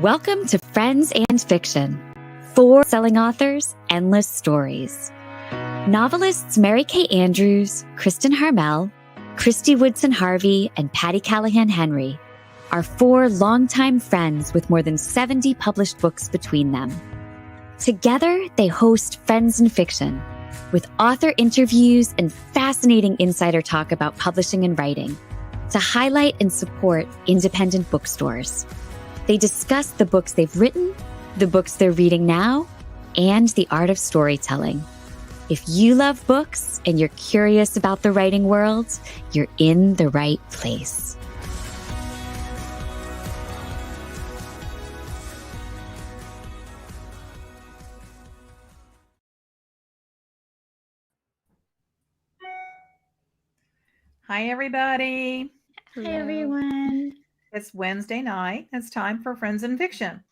Welcome to Friends and Fiction. 4 selling authors, endless stories. Novelists Mary Kay Andrews, Kristin Harmel, Kristy Woodson Harvey, and Patti Callahan Henry are 4 longtime friends with more than 70 published books between them. Together, they host Friends and Fiction, with author interviews and fascinating insider talk about publishing and writing to highlight and support independent bookstores. They discuss the books they've written, the books they're reading now, and the art of storytelling. If you love books and you're curious about the writing world, you're in the right place. Hi, everybody. Hi, everyone. It's Wednesday night. It's time for Friends and Fiction.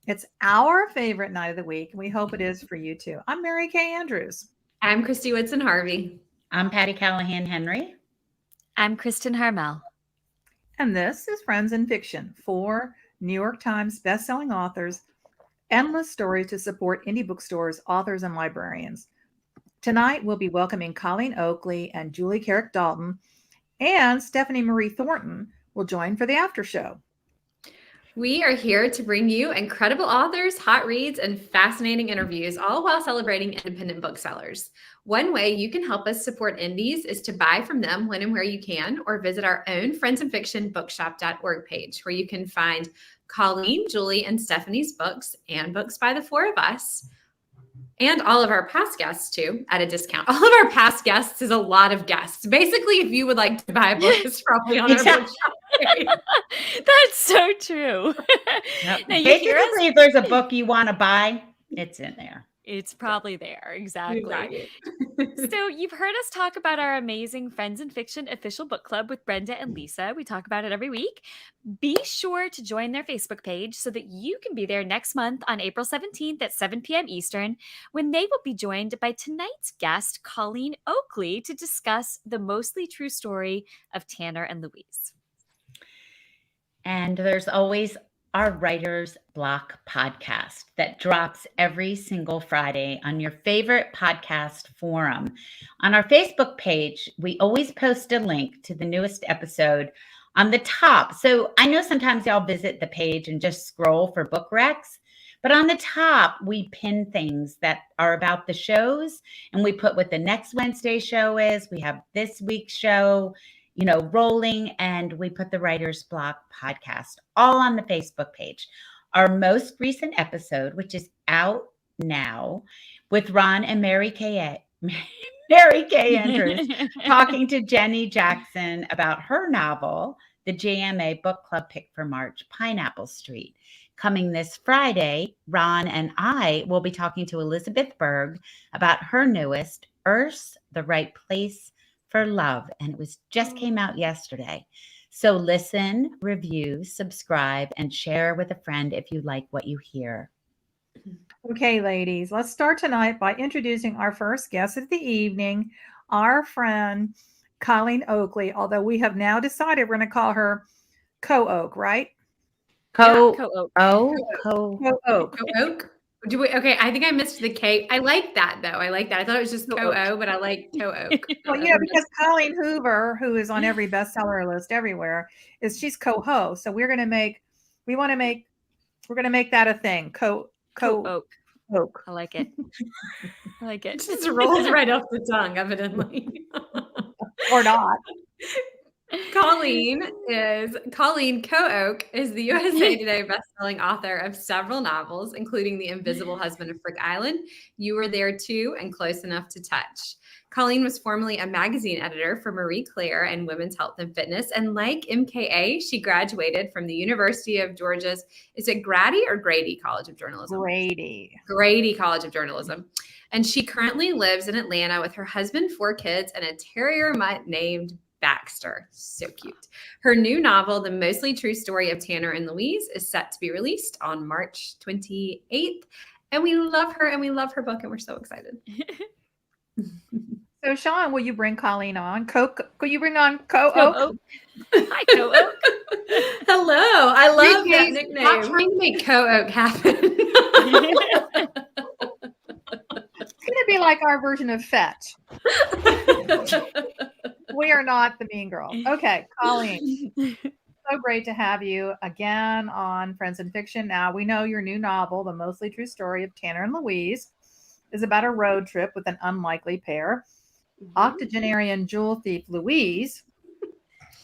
It's our favorite night of the week, and we hope it is for you too. I'm Mary Kay Andrews. I'm Kristy Woodson Harvey. I'm Patti Callahan Henry. I'm Kristin Harmel. And this is Friends and Fiction, 4 New York Times bestselling authors, endless stories to support indie bookstores, authors, and librarians. Tonight, we'll be welcoming Colleen Oakley and Julie Dalton, and Stephanie Thornton will join for the after show. We are here to bring you incredible authors, hot reads, and fascinating interviews, all while celebrating independent booksellers. One way you can help us support indies is to buy from them when and where you can, or visit our own Friends and Fiction bookshop.org page, where you can find Colleen, Julie, and Stephanie's books and books by the 4 of us. And all of our past guests, too, at a discount. All of our past guests is a lot of guests. Basically, if you would like to buy a book, it's probably on our bookshop page. That's so true. Yep. Basically, if there's a book you want to buy, it's in there. It's probably there. Exactly. So you've heard us talk about our amazing Friends and Fiction official book club with Brenda and Lisa. We talk about it every week. Be sure to join their Facebook page so that you can be there next month on April 17th at 7 p.m. Eastern, when they will be joined by tonight's guest, Colleen Oakley, to discuss the mostly true story of Tanner and Louise. And there's always our Writer's Block podcast that drops every single Friday on your favorite podcast forum. On our Facebook page, we always post a link to the newest episode on the top. So I know sometimes y'all visit the page and just scroll for book recs, but on the top, we pin things that are about the shows, and we put what the next Wednesday show is. We have this week's show, rolling, and we put the Writer's Block podcast all on the Facebook page. Our most recent episode, which is out now, with Ron and Mary Kay Andrews talking to Jenny Jackson about her novel, the JMA Book Club pick for March, Pineapple Street. Coming this Friday, Ron and I will be talking to Elizabeth Berg about her newest, Earth's the Right Place for Love, and it just came out yesterday. So listen, review, subscribe, and share with a friend if you like what you hear. Okay, ladies, let's start tonight by introducing our first guest of the evening, our friend Colleen Oakley, although we have now decided we're going to call her Co-Oak, right? Co-Oak. Co-Oak. Okay, I think I missed the K. I like that, though. I like that. I thought it was just Co-O, but I like Co-Oak. Well, yeah, because Colleen Hoover, who is on every bestseller list everywhere, she's co-host. So we're going to make that a thing. Co-Oak. I like it. It just rolls right off the tongue, evidently. Or not. Colleen Co-Oak is the USA Today bestselling author of several novels, including The Invisible Husband of Frick Island, You Were There Too, and Close Enough to Touch. Colleen was formerly a magazine editor for Marie Claire and Women's Health and Fitness, and like MKA, she graduated from the University of Georgia's, is it Grady or Grady College of Journalism? Grady College of Journalism. And she currently lives in Atlanta with her husband, 4 kids, and a terrier mutt named Baxter. So cute. Her new novel, The Mostly True Story of Tanner and Louise, is set to be released on March 28th. And we love her and we love her book and we're so excited. So, Sean, will you bring Colleen on? Could you bring on Co-Oak? Co-Oak. Hi, Co-Oak. Hello. I love that Stop nickname. trying Trying to make Co-Oak happen. It's going to be like our version of Fetch. We are not the mean girl. Okay, Colleen. So great to have you again on Friends in Fiction. Now, we know your new novel, The Mostly True Story of Tanner and Louise, is about a road trip with an unlikely pair, octogenarian jewel thief Louise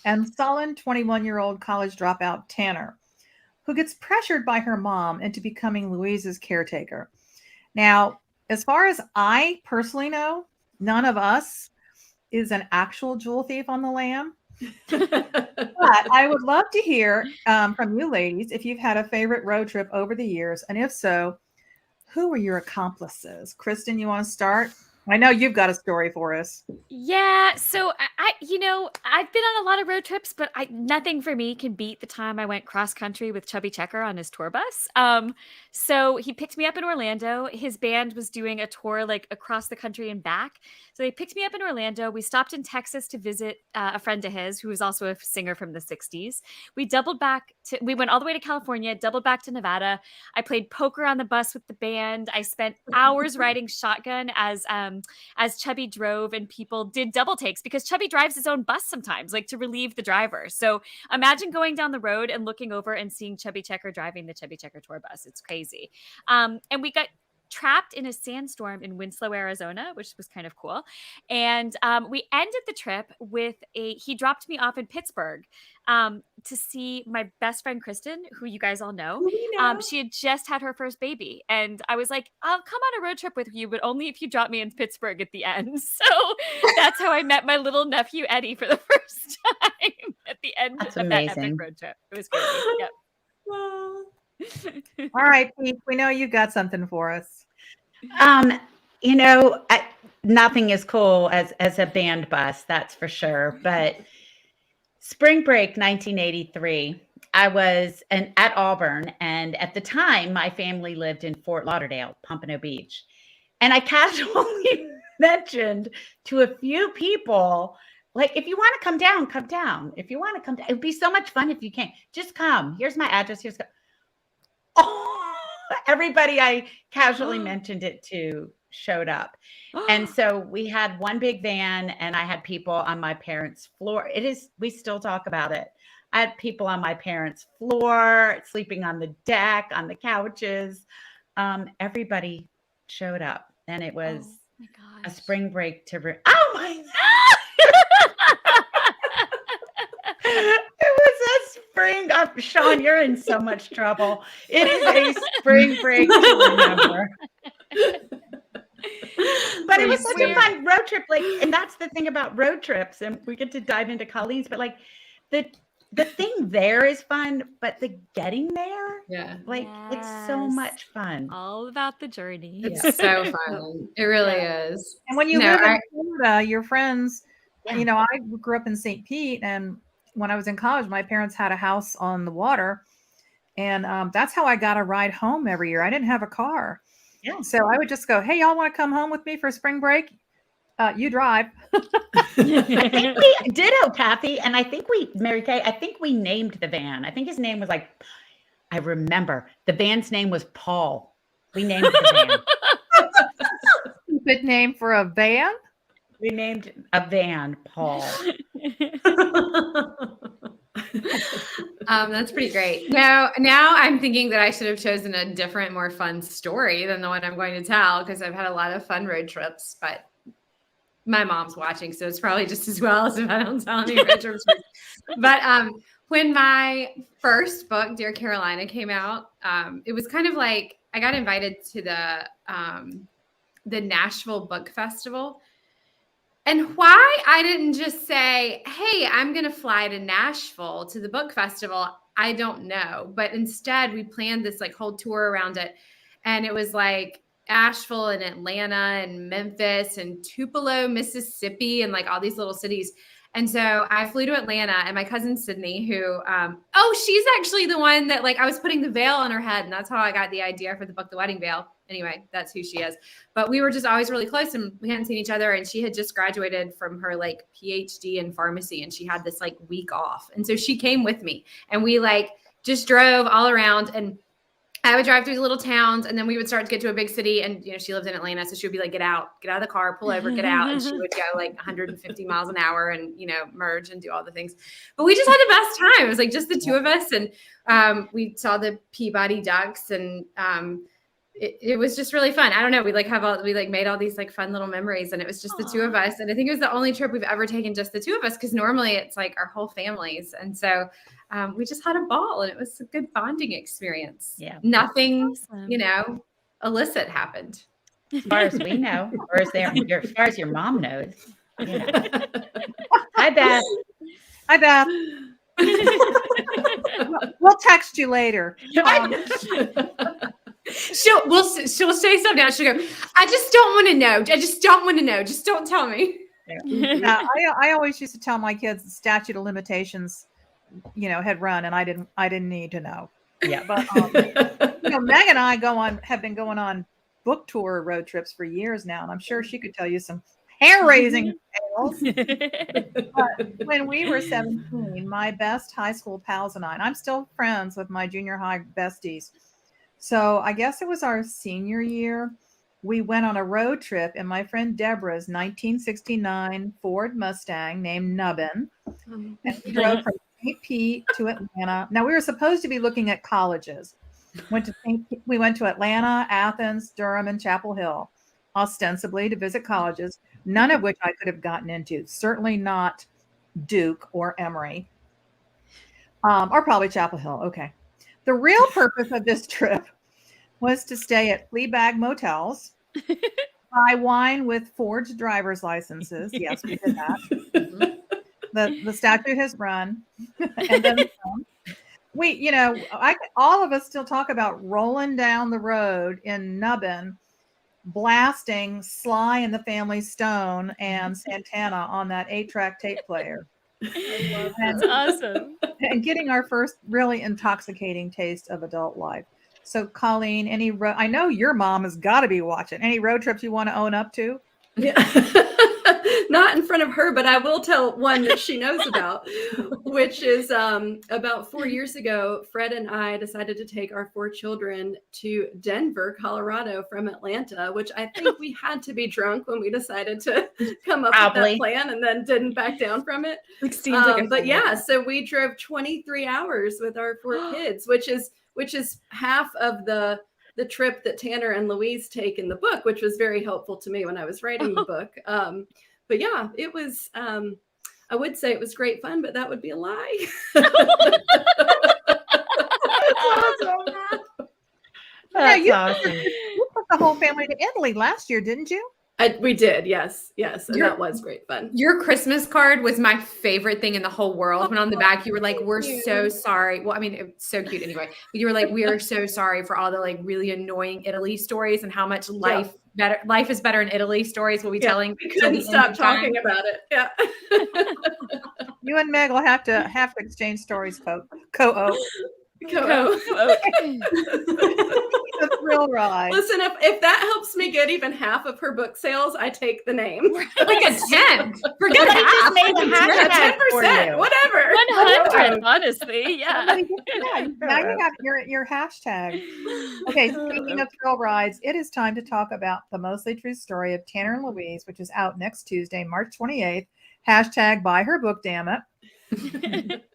and sullen 21-year-old college dropout Tanner, who gets pressured by her mom into becoming Louise's caretaker. Now, as far as I personally know, none of us is an actual jewel thief on the lam. But I would love to hear from you ladies if you've had a favorite road trip over the years. And if so, who were your accomplices? Kristin, you want to start? I know you've got a story for us. Yeah, so I've been on a lot of road trips, but nothing for me can beat the time I went cross country with Chubby Checker on his tour bus. So he picked me up in Orlando. His band was doing a tour like across the country and back. So they picked me up in Orlando. We stopped in Texas to visit a friend of his who was also a singer from the 60s. We went all the way to California, doubled back to Nevada. I played poker on the bus with the band. I spent hours riding shotgun as Chubby drove, and people did double takes because Chubby drives his own bus sometimes, like to relieve the driver. So imagine going down the road and looking over and seeing Chubby Checker driving the Chubby Checker tour bus. It's crazy. And we got trapped in a sandstorm in Winslow, Arizona, which was kind of cool. And we ended the trip with he dropped me off in Pittsburgh to see my best friend, Kristin, who you guys all know. She had just had her first baby. And I was like, I'll come on a road trip with you, but only if you drop me in Pittsburgh at the end. So that's how I met my little nephew, Eddie, for the first time at the end of that epic road trip. It was crazy. Yep. All right, Pete, we know you got something for us. Nothing as cool as a band bus, that's for sure. But spring break 1983, I was at Auburn, and at the time, my family lived in Fort Lauderdale, Pompano Beach, and I casually mentioned to a few people, like, if you want to come down, come down. If you want to come down, it'd be so much fun if you can. Just come. Here's my address. Everybody I casually mentioned it to showed up. And so we had one big van, and I had people on my parents' floor. We still talk about it. I had people on my parents' floor, sleeping on the deck, on the couches. Everybody showed up, and it was a spring break oh my God! It was a spring. Sean, you're in so much trouble. It is a spring break to remember. But it was such a fun road trip. And that's the thing about road trips, and we get to dive into Colleen's, but the thing there is fun, but the getting there, it's so much fun. All about the journey. It's so fun. It really is. And when you live in Florida, your friends, I grew up in St. Pete, and when I was in college, my parents had a house on the water, and that's how I got a ride home every year. I didn't have a car. Yeah. So I would just go, hey, y'all want to come home with me for spring break? You drive. I think we ditto, Kathy. And I think Mary Kay, I think we named the van. I think his name was I remember the van's name was Paul. We named the van. Good name for a van? We named a van Paul. That's pretty great. Now I'm thinking that I should have chosen a different, more fun story than the one I'm going to tell, because I've had a lot of fun road trips, but my mom's watching, so it's probably just as well as if I don't tell any road trips. But when my first book, Dear Carolina, came out, it was kind of like I got invited to the Nashville Book Festival. And why I didn't just say, hey, I'm going to fly to Nashville to the book festival, I don't know. But instead, we planned this whole tour around it. And it was Asheville and Atlanta and Memphis and Tupelo, Mississippi, and all these little cities. And so I flew to Atlanta, and my cousin Sydney, who, she's actually the one that I was putting the veil on her head. And that's how I got the idea for the book, The Wedding Veil. anyway, that's who she is. But we were just always really close, and we hadn't seen each other. And she had just graduated from her like PhD in pharmacy, and she had this like week off. And so she came with me, and we like just drove all around, and I would drive through the little towns, and then we would start to get to a big city. And, you know, she lived in Atlanta. So she would be like, get out of the car, pull over, get out. And she would go like 150 miles an hour and, you know, merge and do all the things. But we just had the best time. It was like just the two of us. And we saw the Peabody ducks, and it was just really fun. I don't know. We made all these like fun little memories, and it was just the two of us. And I think it was the only trip we've ever taken just the two of us, because normally it's like our whole families. And so we just had a ball, and it was a good bonding experience. Yeah. Nothing, you know, illicit happened. As far as we know, or as far as your mom knows. You know. Hi, Beth. Hi, Beth. We'll text you later. She'll say something else. She'll go, I just don't want to know. I just don't want to know. Just don't tell me. Yeah, I always used to tell my kids the statute of limitations, you know, had run, and I didn't need to know. Yeah. But you know, Meg and I have been going on book tour road trips for years now, and I'm sure she could tell you some hair-raising tales. But when we were 17, my best high school pals and I'm still friends with my junior high besties. So I guess it was our senior year. We went on a road trip in my friend Deborah's 1969 Ford Mustang named Nubbin. And we drove from St. Pete to Atlanta. Now, we were supposed to be looking at colleges. We went to Atlanta, Athens, Durham, and Chapel Hill, ostensibly to visit colleges, none of which I could have gotten into. Certainly not Duke or Emory, or probably Chapel Hill. Okay. The real purpose of this trip was to stay at Fleabag motels, buy wine with forged driver's licenses. Yes, we did that. The statute has run. And then we, you know, all of us still talk about rolling down the road in Nubbin, blasting Sly and the Family Stone and Santana on that 8-track tape player. That's awesome. And getting our first really intoxicating taste of adult life. So, Colleen, I know your mom has got to be watching. Any road trips you want to own up to? Yeah. Not in front of her, but I will tell one that she knows about, which is about 4 years ago, Fred and I decided to take our 4 children to Denver, Colorado from Atlanta, which I think we had to be drunk when we decided to come up with that plan and then didn't back down from it. But yeah, so we drove 23 hours with our 4 kids, which is half of the trip that Tanner and Louise take in the book, which was very helpful to me when I was writing the book. But yeah, it was, I would say it was great fun, but that would be a lie. That's awesome. You took the whole family to Italy last year, didn't you? We did, yes. And that was great fun. Your Christmas card was my favorite thing in the whole world. When on the back, you were like, we're so sorry. Well, I mean, it's so cute anyway. But you were like, we are so sorry for all the like really annoying Italy stories and how much life is better in Italy stories we'll be telling. We couldn't stop talking about it. Yeah. You and Meg will have to exchange stories, co-op. A thrill ride. Listen, if that helps me get even half of her book sales, I take the name. Like a 10. Forget half. Made the hashtag 10%, whatever. 100, honestly. Yeah. Now you have your hashtag. Okay, speaking of thrill rides, it is time to talk about the mostly true story of Tanner and Louise, which is out next Tuesday, March 28th. Hashtag buy her book, damn it.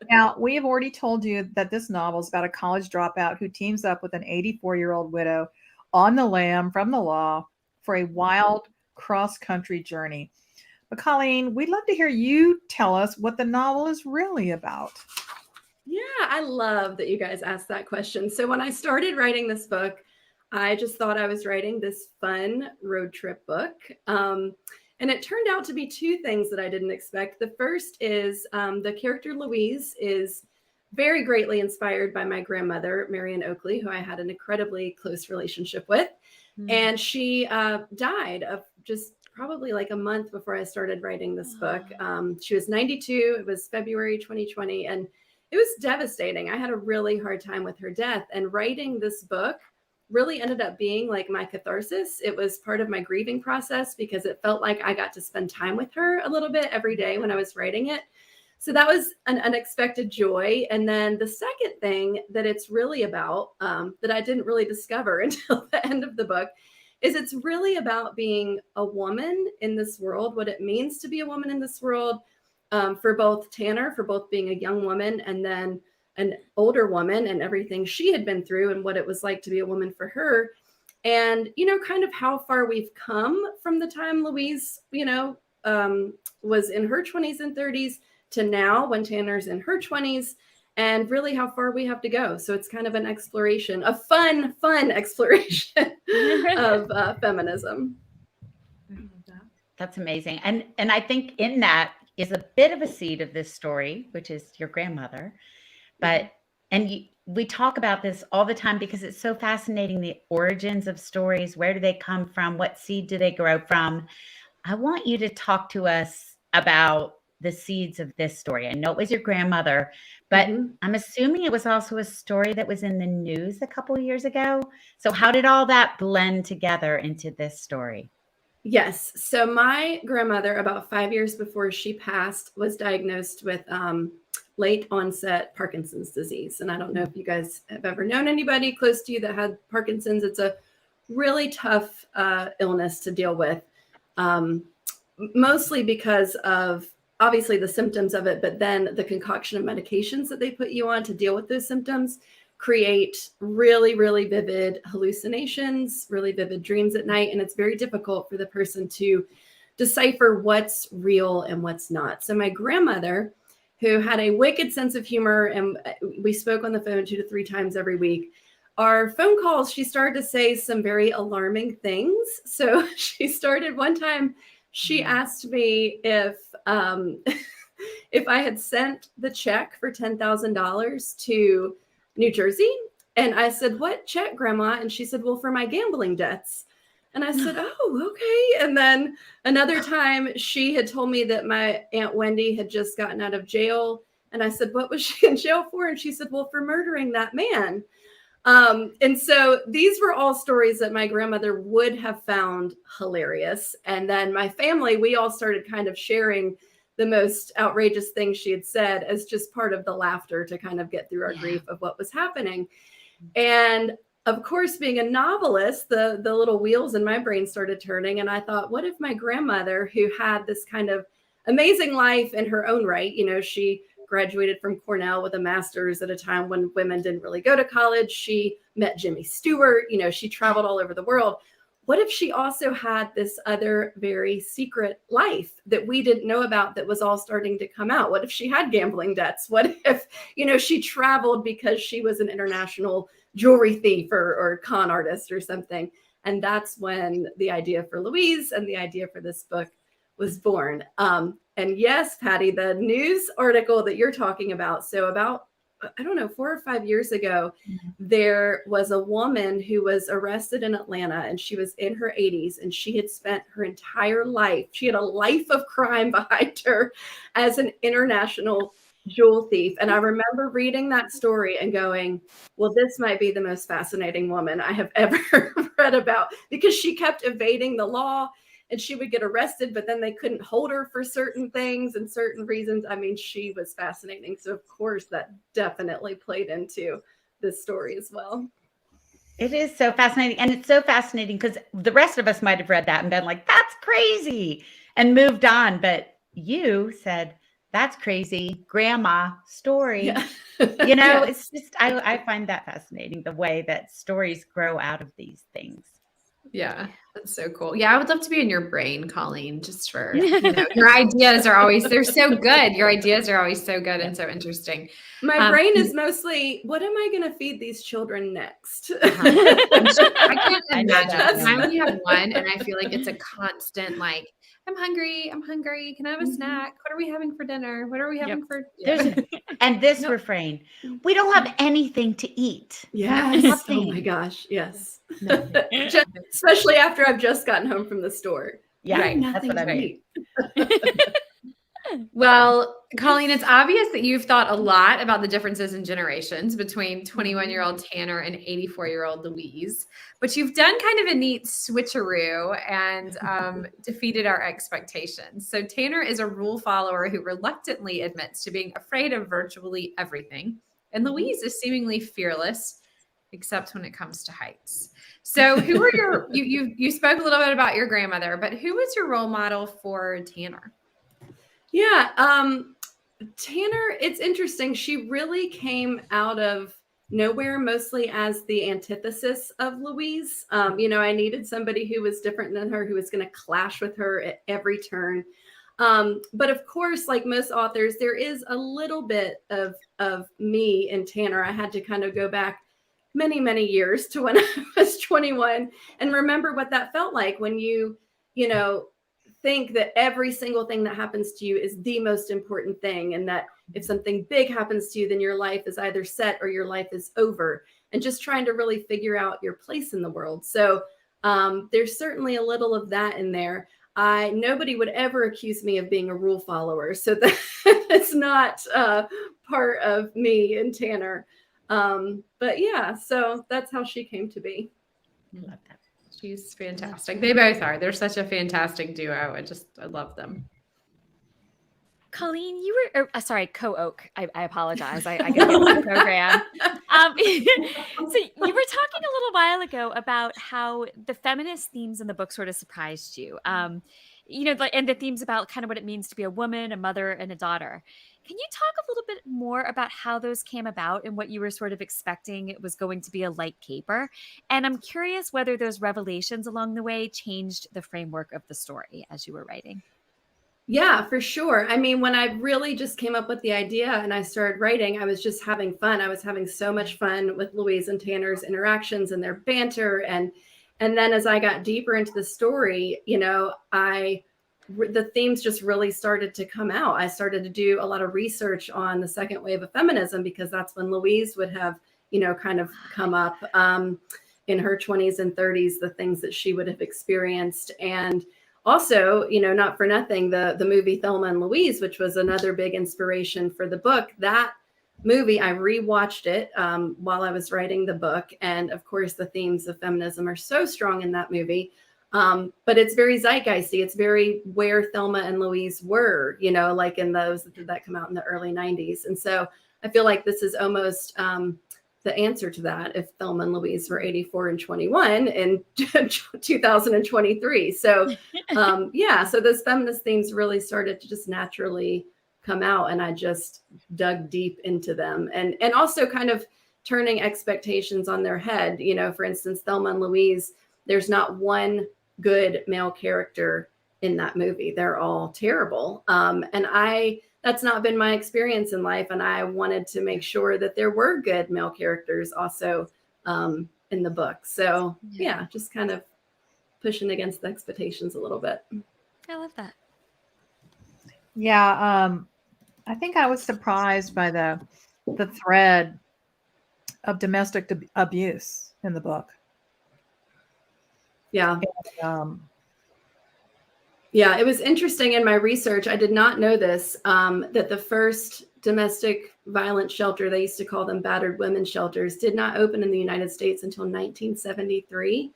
Now, we have already told you that this novel is about a college dropout who teams up with an 84-year-old widow on the lam from the law for a wild cross-country journey. But Colleen, we'd love to hear you tell us what the novel is really about. Yeah, I love that you guys asked that question. So when I started writing this book, I just thought I was writing this fun road trip book. And it turned out to be 2 things that I didn't expect. The first is the character Louise is very greatly inspired by my grandmother, Marion Oakley, who I had an incredibly close relationship with. And she died of just probably like a month before I started writing this book. She was 92. It was February 2020. And it was devastating. I had a really hard time with her death. And writing this book really ended up being like my catharsis. It was part of my grieving process because it felt like I got to spend time with her a little bit every day when I was writing it. So that was an unexpected joy. And then the second thing that it's really about, that I didn't really discover until the end of the book, is it's really about being a woman in this world, what it means to be a woman in this world, for both Tanner, for both being a young woman and then an older woman, and everything she had been through and what it was like to be a woman for her. And, you know, kind of how far we've come from the time Louise, you know, was in her 20s and 30s to now when Tanner's in her 20s, and really how far we have to go. So it's kind of an exploration, a fun exploration of feminism. That's amazing. And I think in that is a bit of a seed of this story, which is your grandmother. But, we talk about this all the time because it's so fascinating, the origins of stories. Where do they come from? What seed do they grow from? I want you to talk to us about the seeds of this story. I know it was your grandmother, but I'm assuming it was also a story that was in the news a couple of years ago. So how did all that blend together into this story? Yes. So my grandmother, about 5 years before she passed, was diagnosed with late onset Parkinson's disease. And I don't know if you guys have ever known anybody close to you that had Parkinson's. It's a really tough illness to deal with, mostly because of obviously the symptoms of it, but then the concoction of medications that they put you on to deal with those symptoms create really, really vivid hallucinations, really vivid dreams at night. And it's very difficult for the person to decipher what's real and what's not. So my grandmother, who had a wicked sense of humor, and we spoke on the phone 2 to 3 times every week, our phone calls, she started to say some very alarming things. So she started one time, she asked me if I had sent the check for $10,000 to New Jersey. And I said, "What check, Grandma?" And she said, "Well, for my gambling debts." And I said, "Oh, okay." And then another time she had told me that my Aunt Wendy had just gotten out of jail. And I said, "What was she in jail for?" And she said, "Well, for murdering that man." And so these were all stories that my grandmother would have found hilarious. And then my family, we all started kind of sharing the most outrageous things she had said as just part of the laughter to kind of get through our grief of what was happening. And of course, being a novelist, the little wheels in my brain started turning. And I thought, what if my grandmother, who had this kind of amazing life in her own right, you know, she graduated from Cornell with a master's at a time when women didn't really go to college. She met Jimmy Stewart, you know, she traveled all over the world. What if she also had this other very secret life that we didn't know about that was all starting to come out? What if she had gambling debts? What if, you know, she traveled because she was an international jewelry thief or con artist or something? And that's when the idea for Louise and the idea for this book was born. And yes, Patti, the news article that you're talking about. So about, I don't know, 4 or 5 years ago, there was a woman who was arrested in Atlanta, and she was in her 80s, and she had spent her entire life, she had a life of crime behind her as an international jewel thief. And I remember reading that story and going, well, this might be the most fascinating woman I have ever read about, because she kept evading the law. And she would get arrested, but then they couldn't hold her for certain things and certain reasons. I mean, she was fascinating. So, of course, that definitely played into this story as well. It is so fascinating. And it's so fascinating because the rest of us might have read that and been like, that's crazy, and moved on. But you said, that's crazy, grandma story. Yeah. You know, It's just, I find that fascinating, the way that stories grow out of these things. Yeah, that's so cool. Yeah, I would love to be in your brain, Colleen, just for, you know, your ideas are always, they're so good. Your ideas are always so good and so interesting. My brain is mostly, what am I going to feed these children next? I can't imagine. I only have one, and I feel like it's a constant, like, I'm hungry. Can I have a snack? What are we having for dinner? What are we having for? Yeah. And this refrain, we don't have anything to eat. Yes. Oh my gosh. Yes. Especially after I've just gotten home from the store. Yeah. Right. That's what I mean. Well, Colleen, it's obvious that you've thought a lot about the differences in generations between 21-year-old Tanner and 84-year-old Louise, but you've done kind of a neat switcheroo and defeated our expectations. So Tanner is a rule follower who reluctantly admits to being afraid of virtually everything, and Louise is seemingly fearless, except when it comes to heights. So who are you spoke a little bit about your grandmother, but who was your role model for Tanner? Yeah, Tanner, it's interesting. She really came out of nowhere, mostly as the antithesis of Louise. I needed somebody who was different than her, who was going to clash with her at every turn. But of course, like most authors, there is a little bit of me in Tanner. I had to kind of go back many, many years to when I was 21 and remember what that felt like when you think that every single thing that happens to you is the most important thing. And that if something big happens to you, then your life is either set or your life is over, and just trying to really figure out your place in the world. So there's certainly a little of that in there. Nobody would ever accuse me of being a rule follower. So that's not part of me and Tanner. But yeah, so that's how she came to be. I love that. She's fantastic. They both are. They're such a fantastic duo. I love them. Colleen, you were, sorry, Co-Oak. I apologize. I got the program. So you were talking a little while ago about how the feminist themes in the book sort of surprised you. And the themes about kind of what it means to be a woman, a mother, and a daughter. Can you talk a little bit more about how those came about and what you were sort of expecting it was going to be a light caper? And I'm curious whether those revelations along the way changed the framework of the story as you were writing. Yeah, for sure. I mean, when I really just came up with the idea and I started writing, I was just having fun. I was having so much fun with Louise and Tanner's interactions and their banter. And then as I got deeper into the story, the themes just really started to come out. I started to do a lot of research on the second wave of feminism, because that's when Louise would have, kind of come up in her 20s and 30s, the things that she would have experienced. And also, not for nothing, the movie Thelma and Louise, which was another big inspiration for the book, that movie, I rewatched it while I was writing the book. And of course, the themes of feminism are so strong in that movie. But it's very zeitgeisty. It's very where Thelma and Louise were, like in those that come out in the early 90s. And so I feel like this is almost the answer to that if Thelma and Louise were 84 and 21 in 2023. So so those feminist themes really started to just naturally come out, and I just dug deep into them, and also kind of turning expectations on their head. For instance, Thelma and Louise, there's not one good male character in that movie. They're all terrible. And that's not been my experience in life. And I wanted to make sure that there were good male characters also in the book. So yeah, just kind of pushing against the expectations a little bit. I love that. Yeah. I think I was surprised by the thread of domestic abuse in the book. Yeah. Yeah, it was interesting in my research. I did not know this, that the first domestic violence shelter, they used to call them battered women shelters, did not open in the United States until 1973,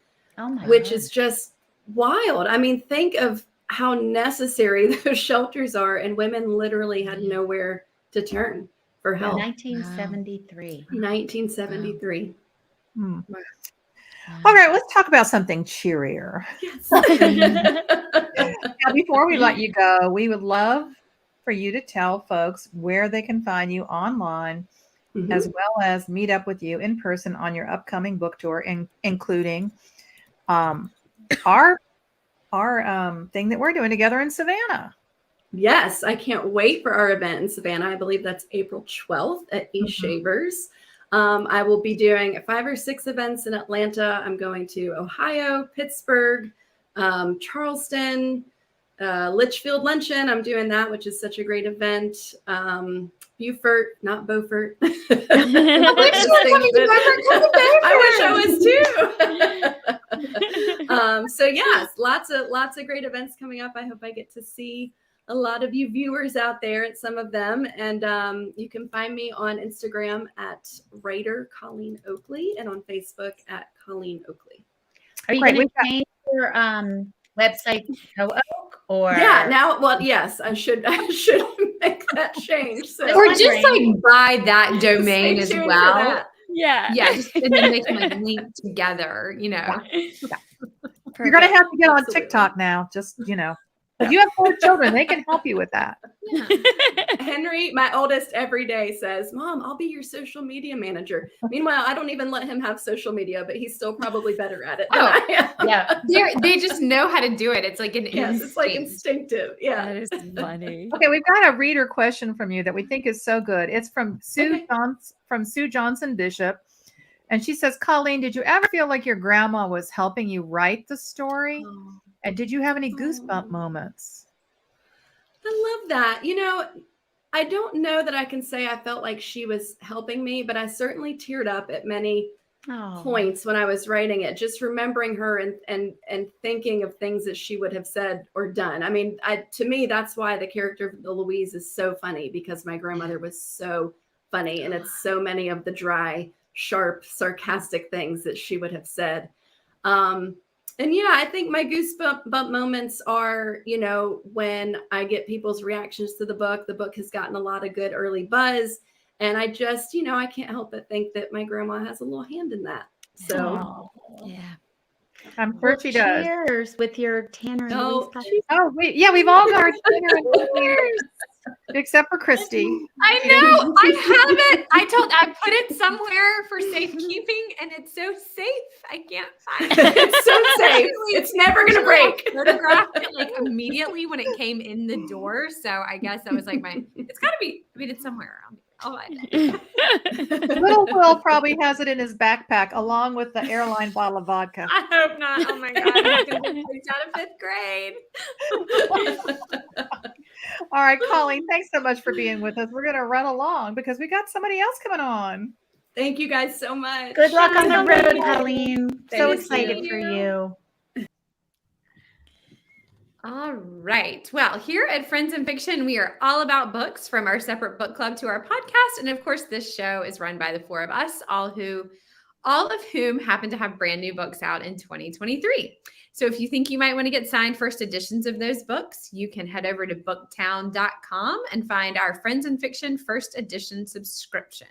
which is just wild. I mean, think of how necessary those shelters are, and women literally had nowhere to turn for help. 1973. 1973. Wow. All right, let's talk about something cheerier. Yes. Now, before we let you go, we would love for you to tell folks where they can find you online, as well as meet up with you in person on your upcoming book tour, including our thing that we're doing together in Savannah. Yes, I can't wait for our event in Savannah. I believe that's April 12th at E Shavers. I will be doing 5 or 6 events in Atlanta. I'm going to Ohio, Pittsburgh, Charleston, Litchfield Luncheon. I'm doing that, which is such a great event. Beaufort, not Beaufort. I wish I was too. So yes, lots of great events coming up. I hope I get to see a lot of you viewers out there at some of them. And you can find me on Instagram at writer Colleen Oakley and on Facebook at Colleen Oakley. Are you Great. going to change your website to Co-Oak or? Yeah, now, well, yes, I should make that change. So Or just like buy that domain as Stay tuned for well. that. Yeah. Yeah, just, and then they can like link together, you know. You're going to have to get on Absolutely. TikTok now. Just, if you have 4 children, they can help you with that. Yeah. Henry, my oldest, every day says, "Mom, I'll be your social media manager." Meanwhile, I don't even let him have social media, but he's still probably better at it than I am. Yeah. They just know how to do it. It's like an Yes, it's like instinct. instinctive. Yeah. That is funny. Okay, we've got a reader question from you that we think is so good. It's from Sue Johnson Bishop. And she says, Colleen, did you ever feel like your grandma was helping you write the story? Oh, And did you have any goosebump moments? I love that. You know, I don't know that I can say I felt like she was helping me, but I certainly teared up at many points when I was writing it, just remembering her and thinking of things that she would have said or done. I mean, to me, that's why the character of Louise is so funny, because my grandmother was so funny, and it's so many of the dry, sharp, sarcastic things that she would have said. And yeah, I think my goosebump moments are, when I get people's reactions to the book. The book has gotten a lot of good early buzz. And I just, I can't help but think that my grandma has a little hand in that. So, Yeah. I'm sure she does. Cheers with your Tanner and Oh, Louise coffee. Oh, we've all got our Tanner and Louise, except for Kristy. I know. I have it. I put it somewhere for safekeeping, and it's so safe. I can't find it. it's so safe. It's never going to break. I photographed it like immediately when it came in the door. So I guess that was like it's got to be, it's somewhere around here. I'll find it. Little Will probably has it in his backpack along with the airline bottle of vodka. I hope not. Oh my God. I'm going to be out of 5th grade. All right, Colleen, thanks so much for being with us. We're going to run along because we got somebody else coming on. Thank you guys so much. Good luck on the road, Colleen. So Thank excited you. for you. All right. Well, here at Friends in Fiction, we are all about books, from our separate book club to our podcast. And of course, this show is run by the 4 of us, all of whom happen to have brand new books out in 2023. So if you think you might want to get signed first editions of those books, you can head over to booktown.com and find our Friends in Fiction first edition subscription.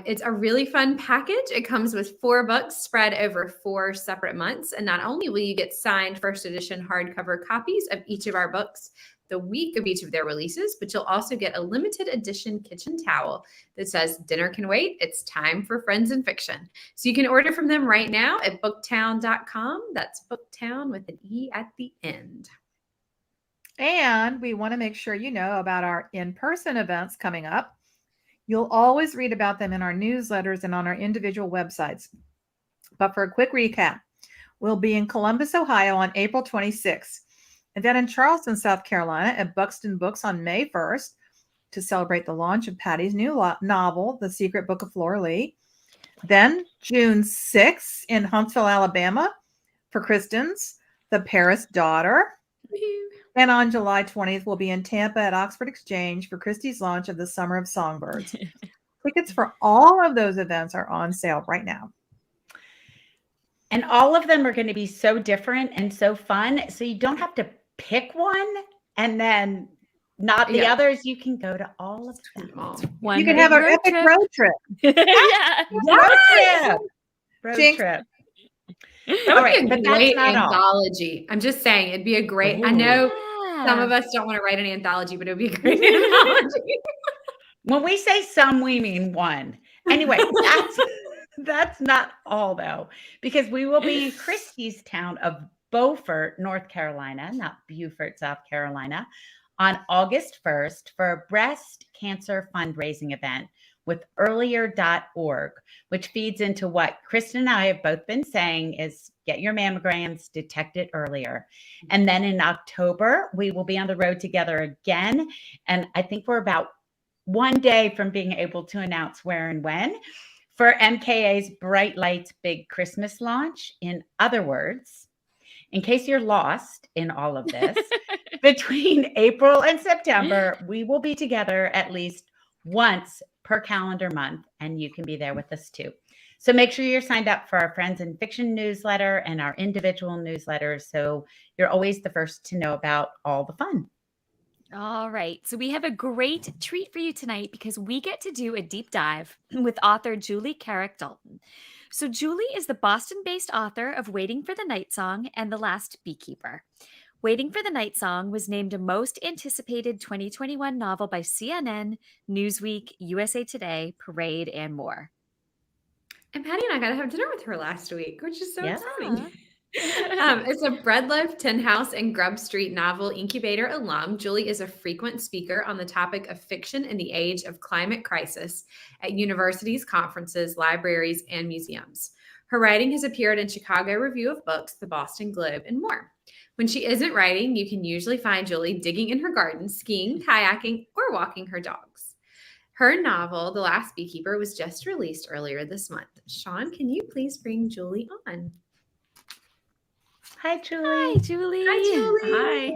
It's a really fun package. It comes with 4 books spread over 4 separate months. And not only will you get signed first edition hardcover copies of each of our books the week of each of their releases, but you'll also get a limited edition kitchen towel that says, "Dinner can wait. It's time for Friends in Fiction." So you can order from them right now at booktown.com. That's Booktown with an E at the end. And we want to make sure you know about our in-person events coming up. You'll always read about them in our newsletters and on our individual websites. But for a quick recap, we'll be in Columbus, Ohio on April 26th, and then in Charleston, South Carolina at Buxton Books on May 1st to celebrate the launch of Patti's new novel, The Secret Book of Flora Lee. Then June 6th in Huntsville, Alabama for Kristin's The Paris Daughter. And on July 20th, we'll be in Tampa at Oxford Exchange for Kristy's launch of the Summer of Songbirds. Tickets for all of those events are on sale right now. And all of them are going to be so different and so fun. So you don't have to pick one and then not the others. You can go to all of them. You can have an epic road trip. Yeah. Road Jinx. trip. That would right, be a but great that's not all. anthology. I'm just saying, it'd be a great, I know some of us don't want to write an anthology, but it would be a great anthology. When we say some, we mean one. Anyway, that's not all though, because we will be in Kristy's town of Beaufort, North Carolina, not Beaufort, South Carolina, on August 1st for a breast cancer fundraising event with earlier.org, which feeds into what Kristin and I have both been saying is get your mammograms, detect it earlier. And then in October, we will be on the road together again. And I think we're about one day from being able to announce where and when for MKA's Bright Lights Big Christmas launch. In other words, in case you're lost in all of this, Between April and September, we will be together at least once per calendar month, and you can be there with us too. So make sure you're signed up for our Friends in Fiction newsletter and our individual newsletters, so you're always the first to know about all the fun. All right. So we have a great treat for you tonight because we get to do a deep dive with author Julie Dalton. So Julie is the Boston-based author of Waiting for the Night Song and The Last Beekeeper. Waiting for the Night Song was named a most anticipated 2021 novel by CNN, Newsweek, USA Today, Parade, and more. And Patti and I got to have dinner with her last week, which is so Yeah. exciting. It's a Breadloaf, Tin House, and Grub Street novel incubator alum. Julie is a frequent speaker on the topic of fiction in the age of climate crisis at universities, conferences, libraries, and museums. Her writing has appeared in Chicago Review of Books, the Boston Globe, and more. When she isn't writing, you can usually find Julie digging in her garden, skiing, kayaking, or walking her dogs. Her novel, The Last Beekeeper, was just released earlier this month. Sean, can you please bring Julie on? Hi, Julie. Hi, Julie. Hi, Julie. Hi.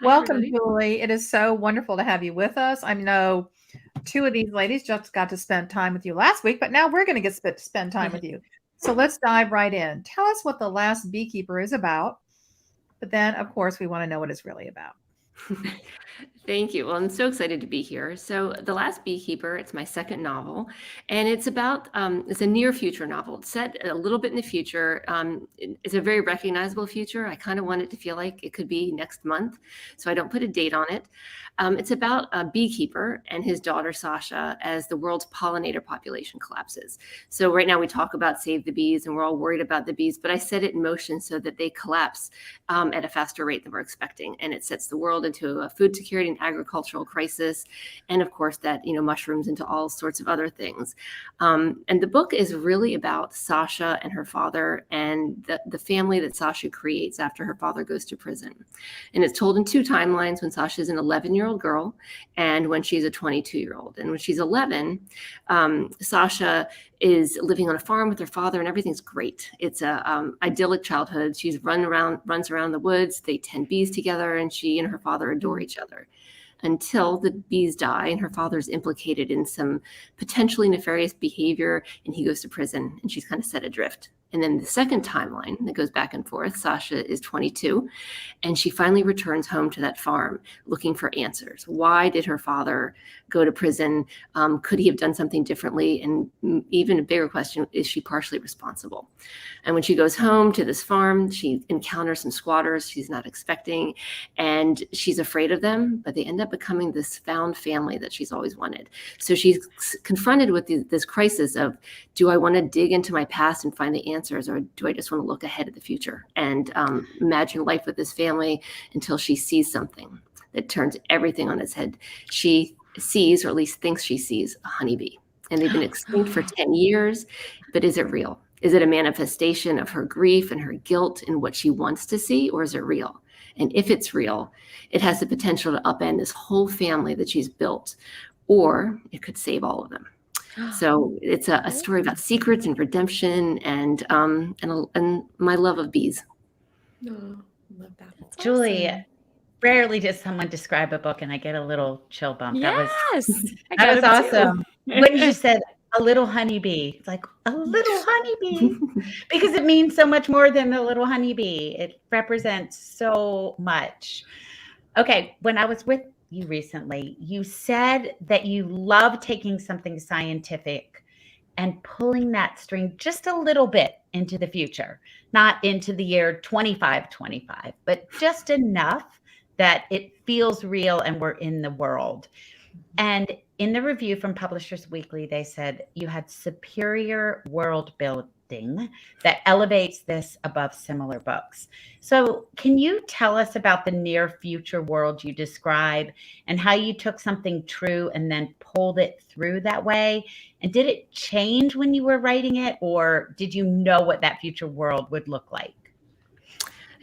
Welcome, everybody. Julie. It is so wonderful to have you with us. I know two of these ladies just got to spend time with you last week, but now we're going to get to spend time with you. So let's dive right in. Tell us what The Last Beekeeper is about. But then, of course, we want to know what it's really about. Thank you. Well, I'm so excited to be here. So The Last Beekeeper, it's my second novel, and it's about, it's a near future novel. It's set a little bit in the future. It's a very recognizable future. I kind of want it to feel like it could be next month, so I don't put a date on it. It's about a beekeeper and his daughter, Sasha, as the world's pollinator population collapses. So right now we talk about save the bees, and we're all worried about the bees, but I set it in motion so that they collapse at a faster rate than we're expecting. And it sets the world into a food security and agricultural crisis. And of course that, mushrooms into all sorts of other things. And the book is really about Sasha and her father and the family that Sasha creates after her father goes to prison. And it's told in two timelines, when Sasha's an 11-year-old girl and when she's a 22-year-old. And when she's 11, Sasha is living on a farm with her father and everything's great. It's a idyllic childhood. She's runs around the woods. They tend bees together, and she and her father adore each other. Until the bees die and her father's implicated in some potentially nefarious behavior and he goes to prison and she's kind of set adrift. And then the second timeline that goes back and forth, Sasha is 22 and she finally returns home to that farm looking for answers. Why did her father go to prison? Could he have done something differently? And even a bigger question, is she partially responsible? And when she goes home to this farm, she encounters some squatters she's not expecting, and she's afraid of them, but they end up becoming this found family that she's always wanted. So she's confronted with this crisis of, do I want to dig into my past and find the answers, or do I just want to look ahead at the future and imagine life with this family until she sees something that turns everything on its head? She sees, or at least thinks she sees, a honeybee. And they've been extinct for 10 years, but is it real? Is it a manifestation of her grief and her guilt and what she wants to see, or is it real? And if it's real, it has the potential to upend this whole family that she's built, or it could save all of them. So it's a story about secrets and redemption and my love of bees. Oh, love that. That's Julie, awesome. rarely does someone describe a book and I get a little chill bump. Yes. I That got was it too. awesome. When you said a little honeybee, it's like a little honeybee, because it means so much more than a little honeybee. It represents so much. Okay, when I was with you recently, you said that you love taking something scientific and pulling that string just a little bit into the future, not into the year 2525, but just enough that it feels real and we're in the world. And in the review from Publishers Weekly, they said you had superior world building that elevates this above similar books. So can you tell us about the near future world you describe and how you took something true and then pulled it through that way? And did it change when you were writing it, or did you know what that future world would look like?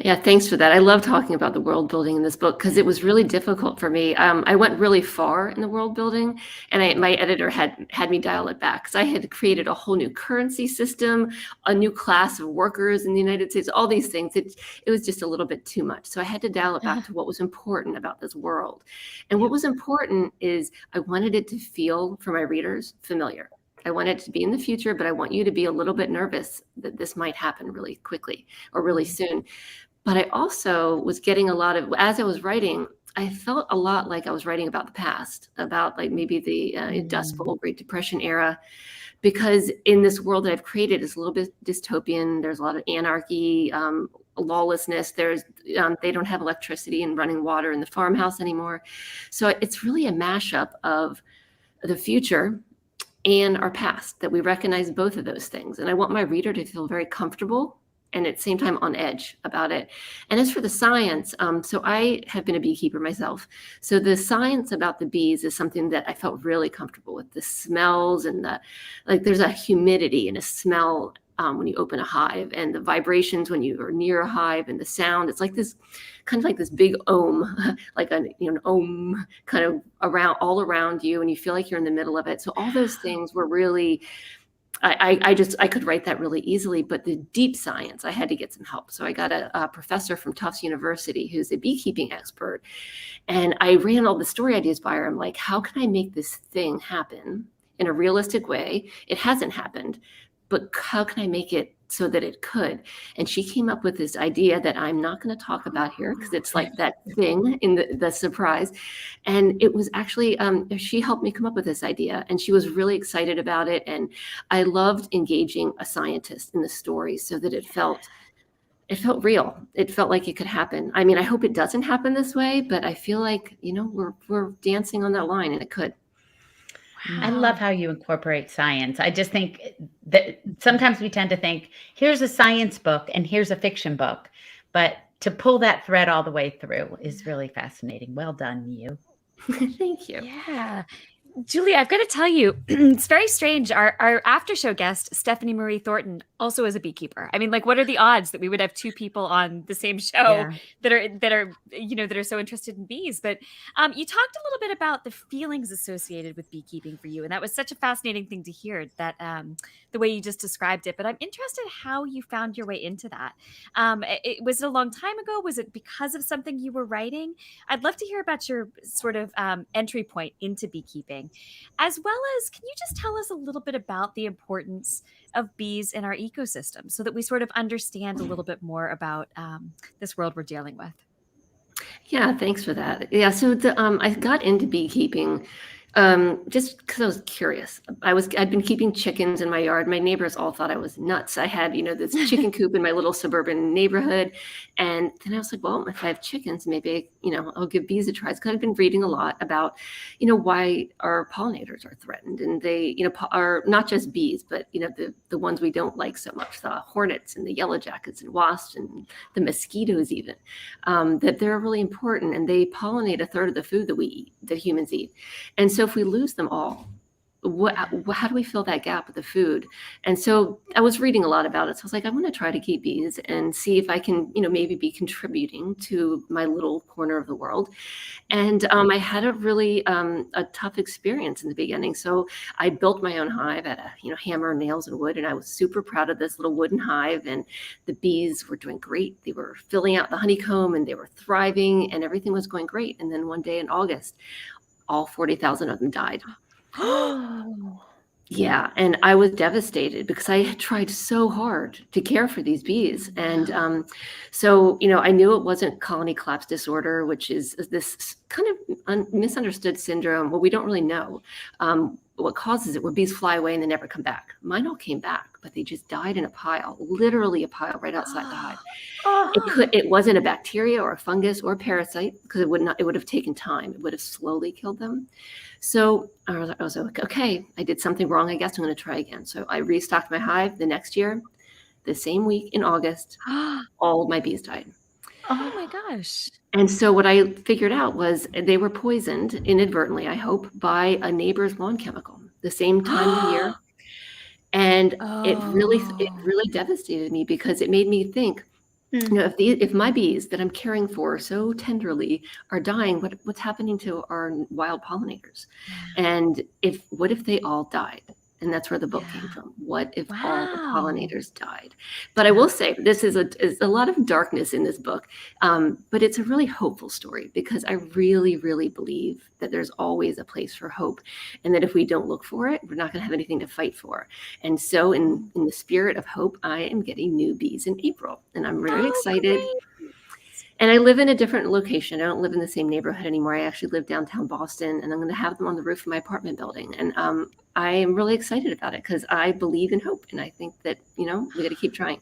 Yeah, thanks for that. I love talking about the world building in this book because it was really difficult for me. I went really far in the world building, and my editor had me dial it back because I had created a whole new currency system, a new class of workers in the United States, all these things. It was just a little bit too much. So I had to dial it back to what was important about this world. And what was important is I wanted it to feel, for my readers, familiar. I want it to be in the future, but I want you to be a little bit nervous that this might happen really quickly or really soon. But I also was getting as I was writing, I felt a lot like I was writing about the past, about like maybe the Dust Bowl, Great Depression era, because in this world that I've created is a little bit dystopian. There's a lot of anarchy, lawlessness. They don't have electricity and running water in the farmhouse anymore. So it's really a mashup of the future and our past, that we recognize both of those things. And I want my reader to feel very comfortable and at the same time on edge about it. And as for the science, so I have been a beekeeper myself. So the science about the bees is something that I felt really comfortable with. The smells and there's a humidity and a smell when you open a hive, and the vibrations when you are near a hive, and the sound. It's like this kind of like this big ohm, like an ohm kind of all around you, and you feel like you're in the middle of it. So all those things were really, I could write that really easily, but the deep science, I had to get some help. So I got a professor from Tufts University who's a beekeeping expert, and I ran all the story ideas by her. I'm like, how can I make this thing happen in a realistic way? It hasn't happened, but how can I make it so that it could? And she came up with this idea that I'm not going to talk about here because it's like that thing in the surprise. And it was actually, she helped me come up with this idea, and she was really excited about it. And I loved engaging a scientist in the story so that it felt real. It felt like it could happen. I mean, I hope it doesn't happen this way, but I feel like, we're dancing on that line, and it could. I love how you incorporate science. I just think that sometimes we tend to think, here's a science book and here's a fiction book. But to pull that thread all the way through is really fascinating. Well done, you. Thank you. Yeah. Julie, I've got to tell you, it's very strange. Our after show guest, Stephanie Marie Thornton, also is a beekeeper. I mean, like, what are the odds that we would have two people on the same show that are so interested in bees? But you talked a little bit about the feelings associated with beekeeping for you, and that was such a fascinating thing to hear, that the way you just described it. But I'm interested how you found your way into that. Was it a long time ago? Was it because of something you were writing? I'd love to hear about your sort of entry point into beekeeping. As well as, can you just tell us a little bit about the importance of bees in our ecosystem so that we sort of understand a little bit more about this world we're dealing with? Yeah, thanks for that. Yeah, so I got into beekeeping just because I was curious. I'd been keeping chickens in my yard. My neighbors all thought I was nuts. I had, this chicken coop in my little suburban neighborhood. And then I was like, well, if I have chickens, maybe, I'll give bees a try. Because I've been reading a lot about, why our pollinators are threatened. And they, are not just bees, but, the ones we don't like so much, the hornets and the yellow jackets and wasps and the mosquitoes even, that they're really important. And they pollinate a third of the food that we eat, that humans eat. And so if we lose them all, how do we fill that gap with the food? And so I was reading a lot about it. So I was like, I'm going to try to keep bees and see if I can, maybe be contributing to my little corner of the world. And I had a really a tough experience in the beginning. So I built my own hive at hammer, nails, and wood. And I was super proud of this little wooden hive. And the bees were doing great. They were filling out the honeycomb, and they were thriving, and everything was going great. And then one day in August, all 40,000 of them died. Yeah. And I was devastated because I had tried so hard to care for these bees. And so, I knew it wasn't colony collapse disorder, which is this kind of misunderstood syndrome. Well, we don't really know what causes it, where bees fly away and they never come back. Mine all came back, but they just died in a pile, literally a pile right outside the hive. It wasn't a bacteria or a fungus or a parasite, because it would have taken time. It would have slowly killed them. So I was like, okay, I did something wrong. I guess I'm going to try again. So I restocked my hive the next year. The same week in August, all of my bees died. Oh my gosh. And so what I figured out was they were poisoned inadvertently, I hope, by a neighbor's lawn chemical the same time of year. And it really devastated me, because it made me think, You know, if my bees that I'm caring for so tenderly are dying, what's happening to our wild pollinators? And what if they all died? And that's where the book came from. What if all the Wow. pollinators died? But I will say this is a lot of darkness in this book, but it's a really hopeful story because I really, really believe that there's always a place for hope, and that if we don't look for it, we're not going to have anything to fight for. And so, in the spirit of hope, I am getting new bees in April, and I'm really excited. Great. And I live in a different location. I don't live in the same neighborhood anymore. I actually live downtown Boston, and I'm going to have them on the roof of my apartment building. And I am really excited about it because I believe in hope. And I think that, we got to keep trying.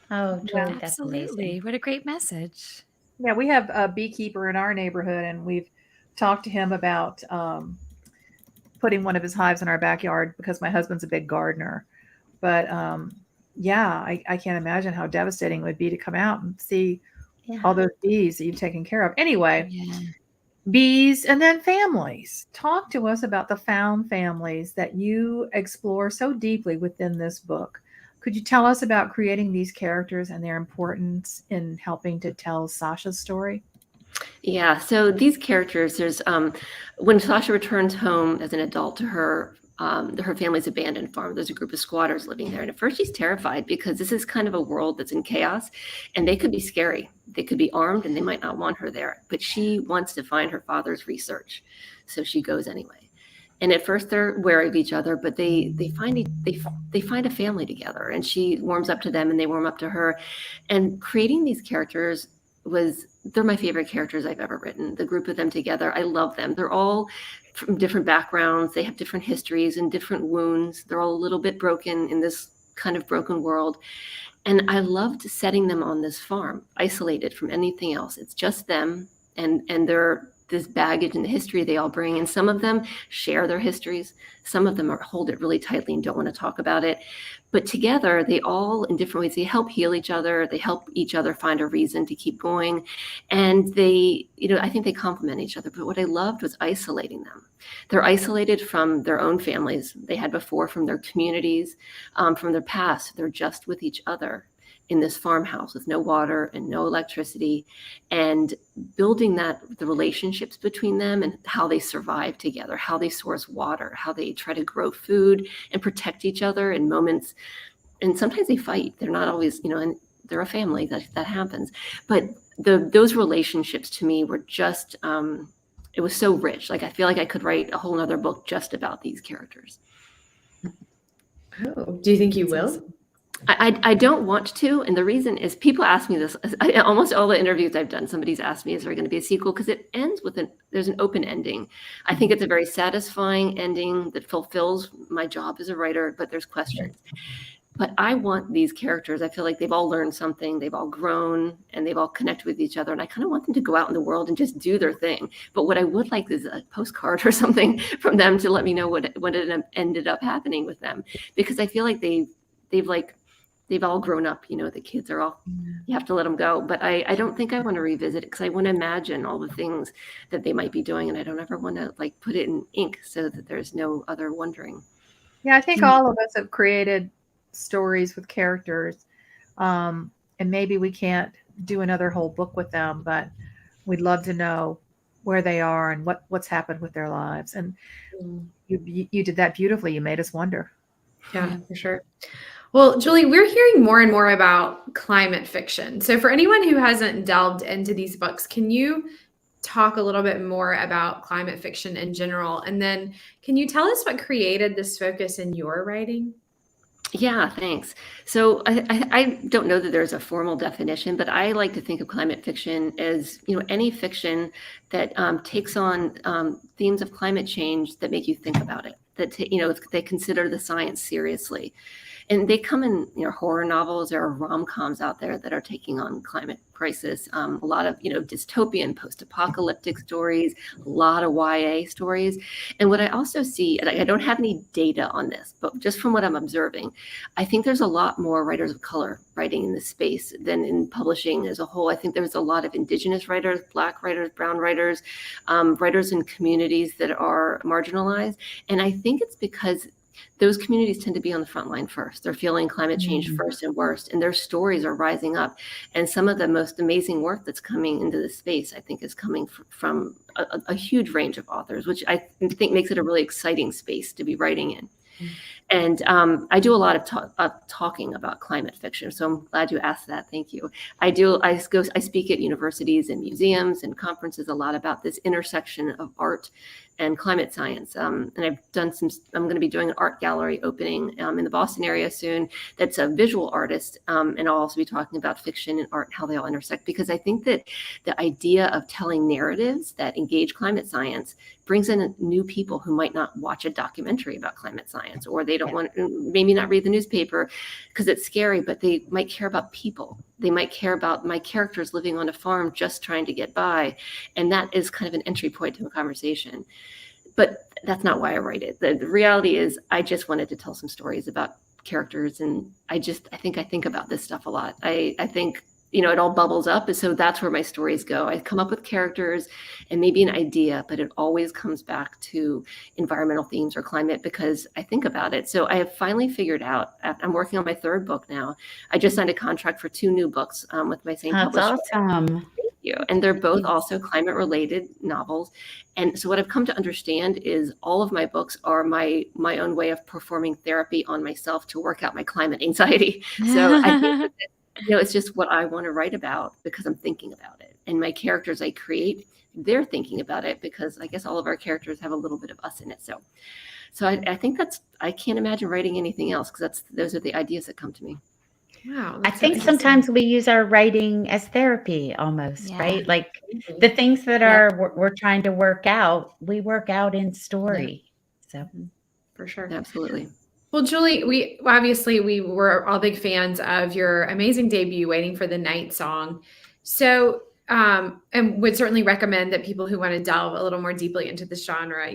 Oh, Julie, that's Absolutely. amazing. What a great message. Yeah, we have a beekeeper in our neighborhood, and we've talked to him about putting one of his hives in our backyard because my husband's a big gardener. But I can't imagine how devastating it would be to come out and see all those bees that you've taken care of. Anyway, bees and then families. Talk to us about the found families that you explore so deeply within this book. Could you tell us about creating these characters and their importance in helping to tell Sasha's story? Yeah, so these characters, there's when Sasha returns home as an adult to her family's abandoned farm, there's a group of squatters living there. And at first she's terrified because this is kind of a world that's in chaos, and they could be scary. They could be armed and they might not want her there, but she wants to find her father's research. So she goes anyway. And at first they're wary of each other, but they find a family together, and she warms up to them and they warm up to her. And creating these characters they're my favorite characters I've ever written. The group of them together, I love them. They're all from different backgrounds. They have different histories and different wounds. They're all a little bit broken in this kind of broken world. And I loved setting them on this farm, isolated from anything else. It's just them and they're this baggage and the history they all bring. And some of them share their histories. Some of them hold it really tightly and don't want to talk about it. But together, they all, in different ways, they help heal each other. They help each other find a reason to keep going. And they, I think they complement each other. But what I loved was isolating them. They're isolated from their own families they had before, from their communities, from their past. They're just with each other in this farmhouse with no water and no electricity, and building the relationships between them and how they survive together, how they source water, how they try to grow food and protect each other in moments. And sometimes they fight. They're not always, and they're a family that happens. But those relationships to me were just, it was so rich. Like, I feel like I could write a whole nother book just about these characters. Oh, do you think you will? I don't want to. And the reason is people ask me this, almost all the interviews I've done, somebody's asked me, is there going to be a sequel? Because it ends with there's an open ending. I think it's a very satisfying ending that fulfills my job as a writer, but there's questions. But I want these characters, I feel like they've all learned something, they've all grown, and they've all connected with each other. And I kind of want them to go out in the world and just do their thing. But what I would like is a postcard or something from them to let me know what ended up happening with them. Because I feel like they've all grown up, the kids are all, you have to let them go. But I don't think I want to revisit it because I want to imagine all the things that they might be doing. And I don't ever want to put it in ink so that there's no other wondering. Yeah, I think all of us have created stories with characters. And maybe we can't do another whole book with them, but we'd love to know where they are and what's happened with their lives. And you did that beautifully. You made us wonder. Yeah, for sure. Well, Julie, we're hearing more and more about climate fiction. So for anyone who hasn't delved into these books, can you talk a little bit more about climate fiction in general? And then can you tell us what created this focus in your writing? Yeah, thanks. So I don't know that there's a formal definition, but I like to think of climate fiction as, any fiction that takes on themes of climate change that make you think about it, that, they consider the science seriously. And they come in, horror novels. There are rom-coms out there that are taking on climate crisis. A lot of, dystopian, post-apocalyptic stories, a lot of YA stories. And what I also see, and I don't have any data on this, but just from what I'm observing, I think there's a lot more writers of color writing in this space than in publishing as a whole. I think there's a lot of Indigenous writers, Black writers, brown writers, writers in communities that are marginalized. And I think it's because those communities tend to be on the front line first. They're feeling climate change first and worst, and their stories are rising up. And some of the most amazing work that's coming into this space, I think, is coming from a huge range of authors, which I think makes it a really exciting space to be writing in. And I do a lot of talking about climate fiction, so I'm glad you asked that. Thank you. I speak at universities and museums and conferences a lot about this intersection of art and climate science. And I'm going to be doing an art gallery opening in the Boston area soon. That's a visual artist. And I'll also be talking about fiction and art, how they all intersect, because I think that the idea of telling narratives that engage climate science brings in new people who might not watch a documentary about climate science, or they don't want, maybe not read the newspaper because it's scary, but they might care about people. They might care about my characters living on a farm just trying to get by. And that is kind of an entry point to a conversation. But that's not why I write it. The reality is I just wanted to tell some stories about characters. And I think about this stuff a lot. I think, it all bubbles up. And so that's where my stories go. I come up with characters and maybe an idea, but it always comes back to environmental themes or climate because I think about it. So I have finally figured out, I'm working on my third book now. I just signed a contract for 2 new books with my same publisher. That's awesome. And they're both also climate related novels. And so what I've come to understand is all of my books are my own way of performing therapy on myself to work out my climate anxiety. So I think that, it's just what I want to write about because I'm thinking about it. And my characters I create, they're thinking about it because I guess all of our characters have a little bit of us in it. So I think I can't imagine writing anything else because those are the ideas that come to me. Wow. I think sometimes we use our writing as therapy almost, right? Like the things that we're trying to work out, we work out in story. So for sure. Absolutely. Well, Julie, we were all big fans of your amazing debut, Waiting for the Night Song. So, and would certainly recommend that people who want to delve a little more deeply into the genre,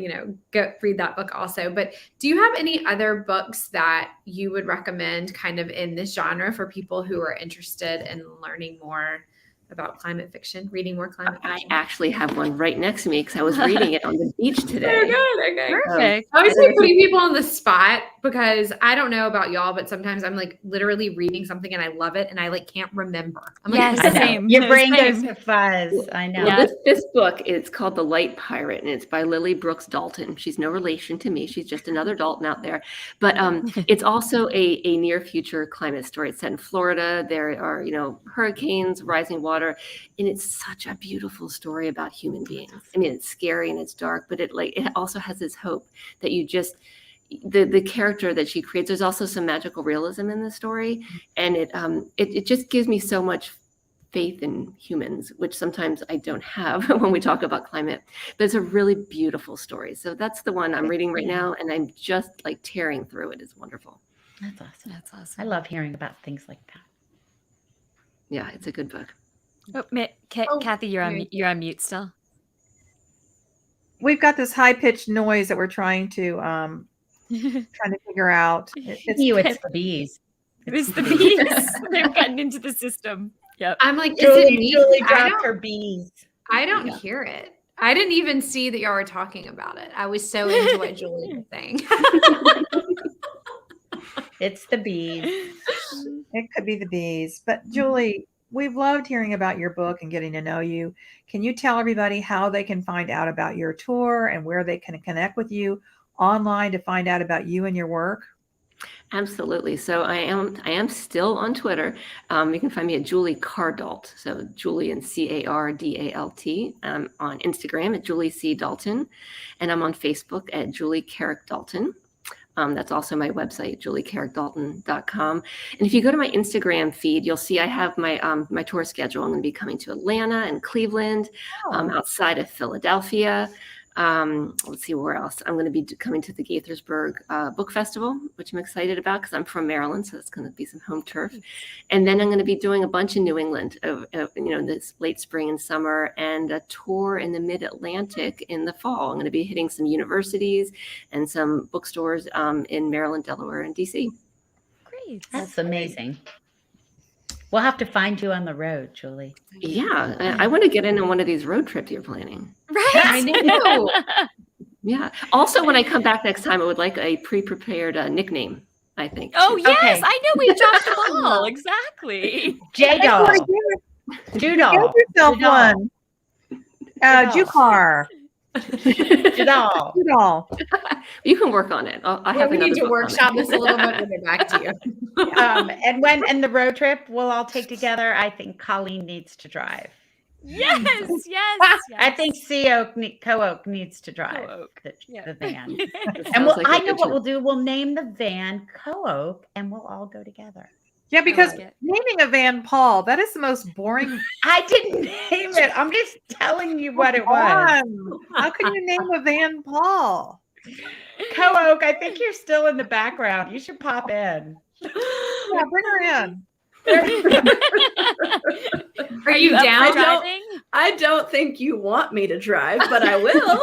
go read that book also. But do you have any other books that you would recommend kind of in this genre for people who are interested in learning more about climate fiction, reading more climate fiction? I actually have one right next to me because I was reading it on the beach today. Oh, good. Okay. Perfect. I always like putting people on the spot because I don't know about y'all, but sometimes I'm like literally reading something and I love it and I can't remember. I'm like, Yes, same. Your brain Same. goes to fuzz. I know. Well, this book is called The Light Pirate, and it's by Lily Brooks Dalton. She's no relation to me. She's just another Dalton out there. But it's also a near future climate story. It's set in Florida. There are, hurricanes, rising water, and it's such a beautiful story about human beings. I mean, it's scary and it's dark, but it also has this hope that you just the character that she creates. There's also some magical realism in the story, and it just gives me so much faith in humans, which sometimes I don't have when we talk about climate, but it's a really beautiful story. So that's the one I'm reading right now, and I'm just tearing through it. It's wonderful. That's awesome. That's awesome. I love hearing about things like that. Yeah, it's a good book. Oh, Kathy, you're on mute still. We've got this high-pitched noise that we're trying to figure out. It's the bees. It's the bees. They've gotten into the system. Yep. I'm like, is it me? Julie dropped her bees. I don't hear it. I didn't even see that y'all were talking about it. I was so into what Julie was saying. It's the bees. It could be the bees. But Julie, we've loved hearing about your book and getting to know you. Can you tell everybody how they can find out about your tour and where they can connect with you online to find out about you and your work? Absolutely. So I am still on Twitter. You can find me at Julie Cardalt. So Julie and Cardalt. I'm on Instagram at Julie C. Dalton, and I'm on Facebook at Julie Carrick Dalton. That's also my website, juliecarrickdalton.com. And if you go to my Instagram feed, you'll see I have my tour schedule. I'm going to be coming to Atlanta and Cleveland, outside of Philadelphia. Let's see where else. I'm going to be coming to the Gaithersburg Book Festival, which I'm excited about because I'm from Maryland, so it's going to be some home turf. And then I'm going to be doing a bunch in New England, this late spring and summer, and a tour in the Mid-Atlantic in the fall. I'm going to be hitting some universities and some bookstores in Maryland, Delaware, and DC. Great. That's amazing. We'll have to find you on the road, Julie. Yeah, I want to get in on one of these road trips you're planning. Right. I know. Yeah. Also, when I come back next time, I would like a pre-prepared nickname, I think. Oh, too. yes. Okay. I know we dropped the ball. Exactly. J-Doll. Give Doodle. yourself Doodle. one. Jukar. Doodle. Doodle. You can work on it. I have we need another to book on workshop it. this a little bit. We'll get back to you. And the road trip we'll all take together, I think Colleen needs to drive. Yes, yes, I think Co-Oak needs to drive Co-Oak. the van. This And sounds like a I know good what trip. we'll do. We'll name the van Co-Oak and we'll all go together. Yeah, because like it. naming a Van Paul, that is the most boring. I didn't name it. I'm just telling you what it was. How can you name a Van Paul? Co-Oak, I think you're still in the background. You should pop in. Yeah, bring her in. Are you up down? for driving? I don't think you want me to drive, but I will.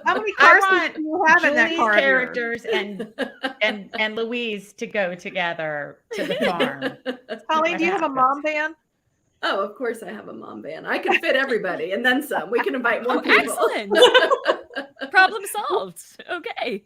How many I cars want do you have in that Julie's car? of yours? characters and Louise to go together to the farm. Colleen, do you have a mom van? Oh, of course I have a mom van. I can fit everybody and then some. We can invite more Oh, people. excellent. Problem solved. Okay.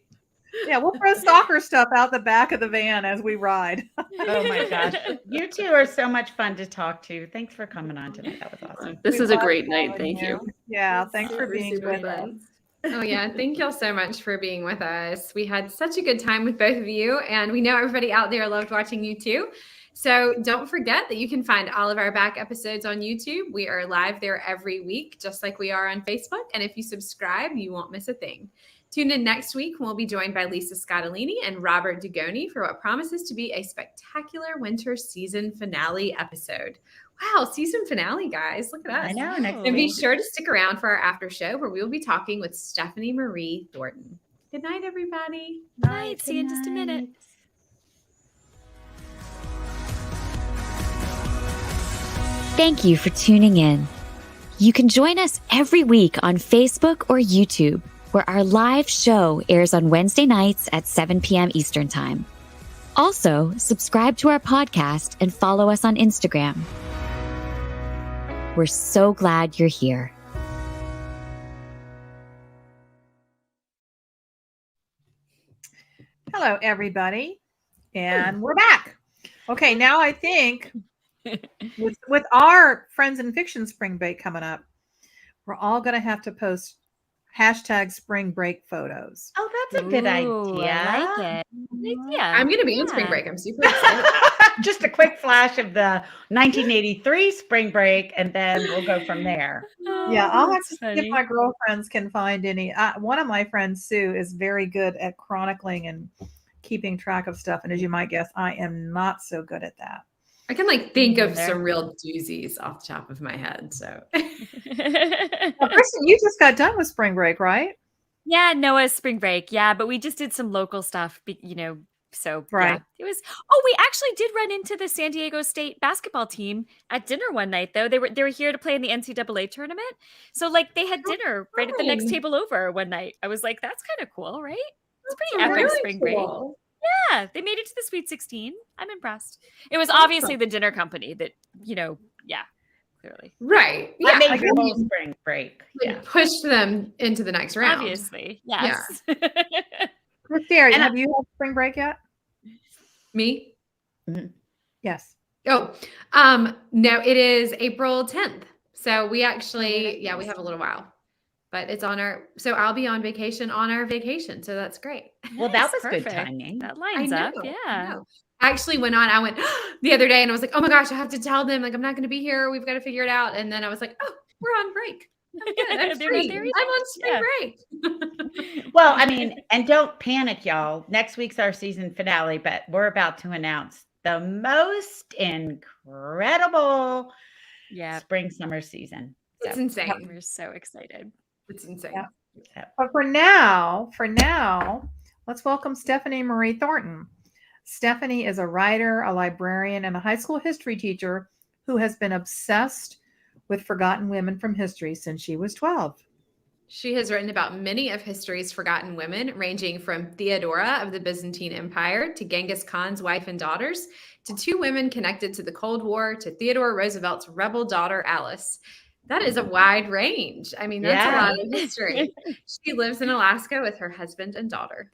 Yeah, we'll throw soccer stuff out the back of the van as we ride. Oh my gosh. You two are so much fun to talk to. Thanks for coming on tonight. That was awesome. This We is a love great night. having Thank you. Yeah, thanks for Super, being super with us. fun. Oh, yeah. Thank y'all so much for being with us. We had such a good time with both of you, and we know everybody out there loved watching you too. So don't forget that you can find all of our back episodes on YouTube. We are live there every week, just like we are on Facebook. And if you subscribe, you won't miss a thing. Tune in next week. We'll be joined by Lisa Scottolini and Robert Dugoni for what promises to be a spectacular winter season finale episode. Wow, season finale, guys. Look at us. I know. Next And be week. sure to stick around for our after show where we will be talking with Stephanie Marie Thornton. Good night, everybody. Night. See you in just a minute. Thank you for tuning in. You can join us every week on Facebook or YouTube, where our live show airs on Wednesday nights at 7 p.m. Eastern Time. Also, subscribe to our podcast and follow us on Instagram. We're so glad you're here. Hello, everybody. And we're back. Okay, now I think with our Friends in Fiction spring break coming up, we're all going to have to post hashtag spring break photos. Oh, that's a good Ooh, idea. I like it. Yeah. I'm going to be on spring Yeah. break. I'm super excited. Just a quick flash of the 1983 spring break, and then we'll go from there. Yeah, I'll have That's to see funny. if my girlfriends can find any. One of my friends, Sue, is very good at chronicling and keeping track of stuff. And as you might guess, I am not so good at that. I can think of There. some real doozies off the top of my head. So Well, Kristin, you just got done with spring break, right? Yeah, Noah's spring break. Yeah, but we just did some local stuff, so Right. yeah. It was we actually did run into the San Diego State basketball team at dinner one night though. They were here to play in the NCAA tournament. So they had dinner right at the next fun. table over one night. I was like, that's kind of cool, right? It's pretty That's epic really spring break. cool. Yeah, they made it to the Sweet 16. I'm impressed. It was obviously the dinner company that, clearly. Right. That Yeah. made your whole spring break. Yeah. Pushed them into the next round. Obviously. Yes. Kristy, And have you had spring break yet? Me? Yes. Oh, no, it is April 10th. So we actually, we have a little while, but it's so I'll be on vacation on our vacation. So that's great. Well, that Nice, was good perfect. timing. That I lines up. know, I Yeah. know. I actually I went the other day and I was like, oh my gosh, I have to tell them, I'm not going to be here. We've got to figure it out. And then I was like, oh, we're on break. I'm good. I'm They're not free. there I'm on spring Yeah. break. Well, I mean, and don't panic, y'all. Next week's our season finale, but we're about to announce the most incredible Yeah. spring summer season. It's So, insane. We're so excited. It's insane. Yeah. But for now, let's welcome Stephanie Marie Thornton. Stephanie is a writer, a librarian, and a high school history teacher who has been obsessed with forgotten women from history since she was 12. She has written about many of history's forgotten women, ranging from Theodora of the Byzantine Empire to Genghis Khan's wife and daughters, to two women connected to the Cold War, to Theodore Roosevelt's rebel daughter, Alice. That is a wide range. I mean, that's a Yeah. lot of history. She lives in Alaska with her husband and daughter.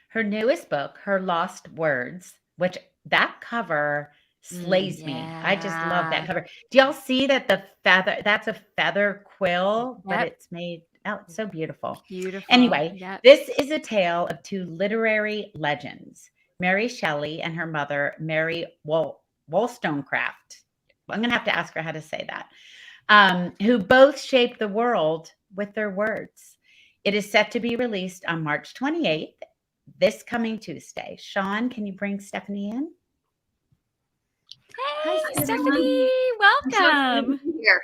Her newest book, Her Lost Words, which that cover slays me. I just love that Yeah. cover. Do y'all see that that's a feather quill, but Yep. it's made, oh, it's so beautiful. Beautiful. Anyway, Yep. this is a tale of two literary legends, Mary Shelley and her mother, Mary Wollstonecraft. I'm going to have to ask her how to say that, who both shaped the world with their words. It is set to be released on March 28th, this coming Tuesday. Sean, can you bring Stephanie in? Hey, Hi, Stephanie. Welcome. Here.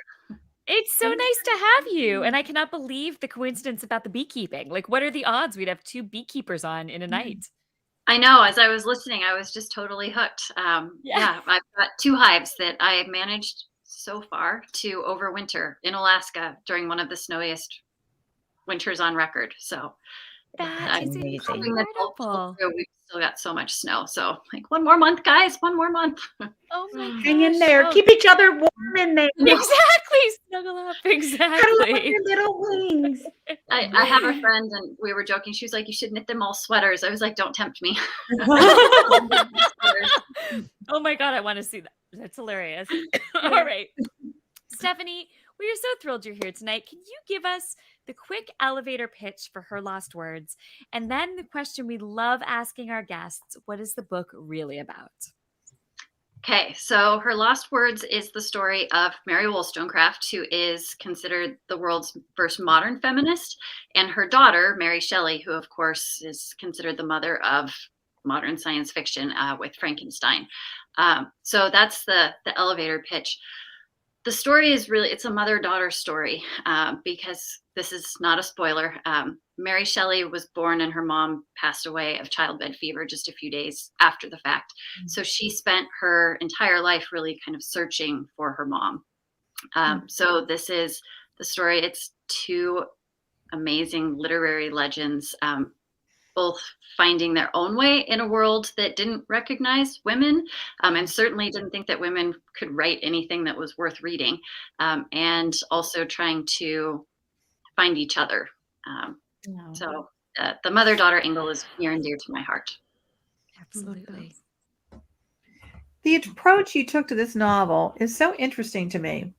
It's so nice to have you. And I cannot believe the coincidence about the beekeeping. Like, what are the odds we'd have two beekeepers on in a night? I know. As I was listening, I was just totally hooked. Yeah, I've got 2 hives that I have managed so far to overwinter in Alaska during one of the snowiest winters on record. So That is amazing. hoping that they'll pull incredible. through. We've still got so much snow. So like 1 more month, guys, 1 more month. Oh my gosh. Hang in there. Oh, Keep each other warm in there. exactly. Snuggle up. Cuddle up Exactly. your little wings. I have a friend and we were joking. She was like, you should knit them all sweaters. I was like, don't tempt me. Oh my God, I want to see that. That's hilarious. All right. Stephanie, we are so thrilled you're here tonight. Can you give us the quick elevator pitch for Her Lost Words? And then the question we love asking our guests, what is the book really about? Okay, so Her Lost Words is the story of Mary Wollstonecraft, who is considered the world's first modern feminist, and her daughter, Mary Shelley, who of course is considered the mother of modern science fiction with Frankenstein. So that's the elevator pitch. The story is really, it's a mother-daughter story because this is not a spoiler. Mary Shelley was born and her mom passed away of childbed fever just a few days after the fact. So she spent her entire life really kind of searching for her mom. So this is the story. It's 2 amazing literary legends, both finding their own way in a world that didn't recognize women and certainly didn't think that women could write anything that was worth reading, and also trying to find each other. So the mother-daughter angle is near and dear to my heart. Absolutely. The approach you took to this novel is so interesting to me.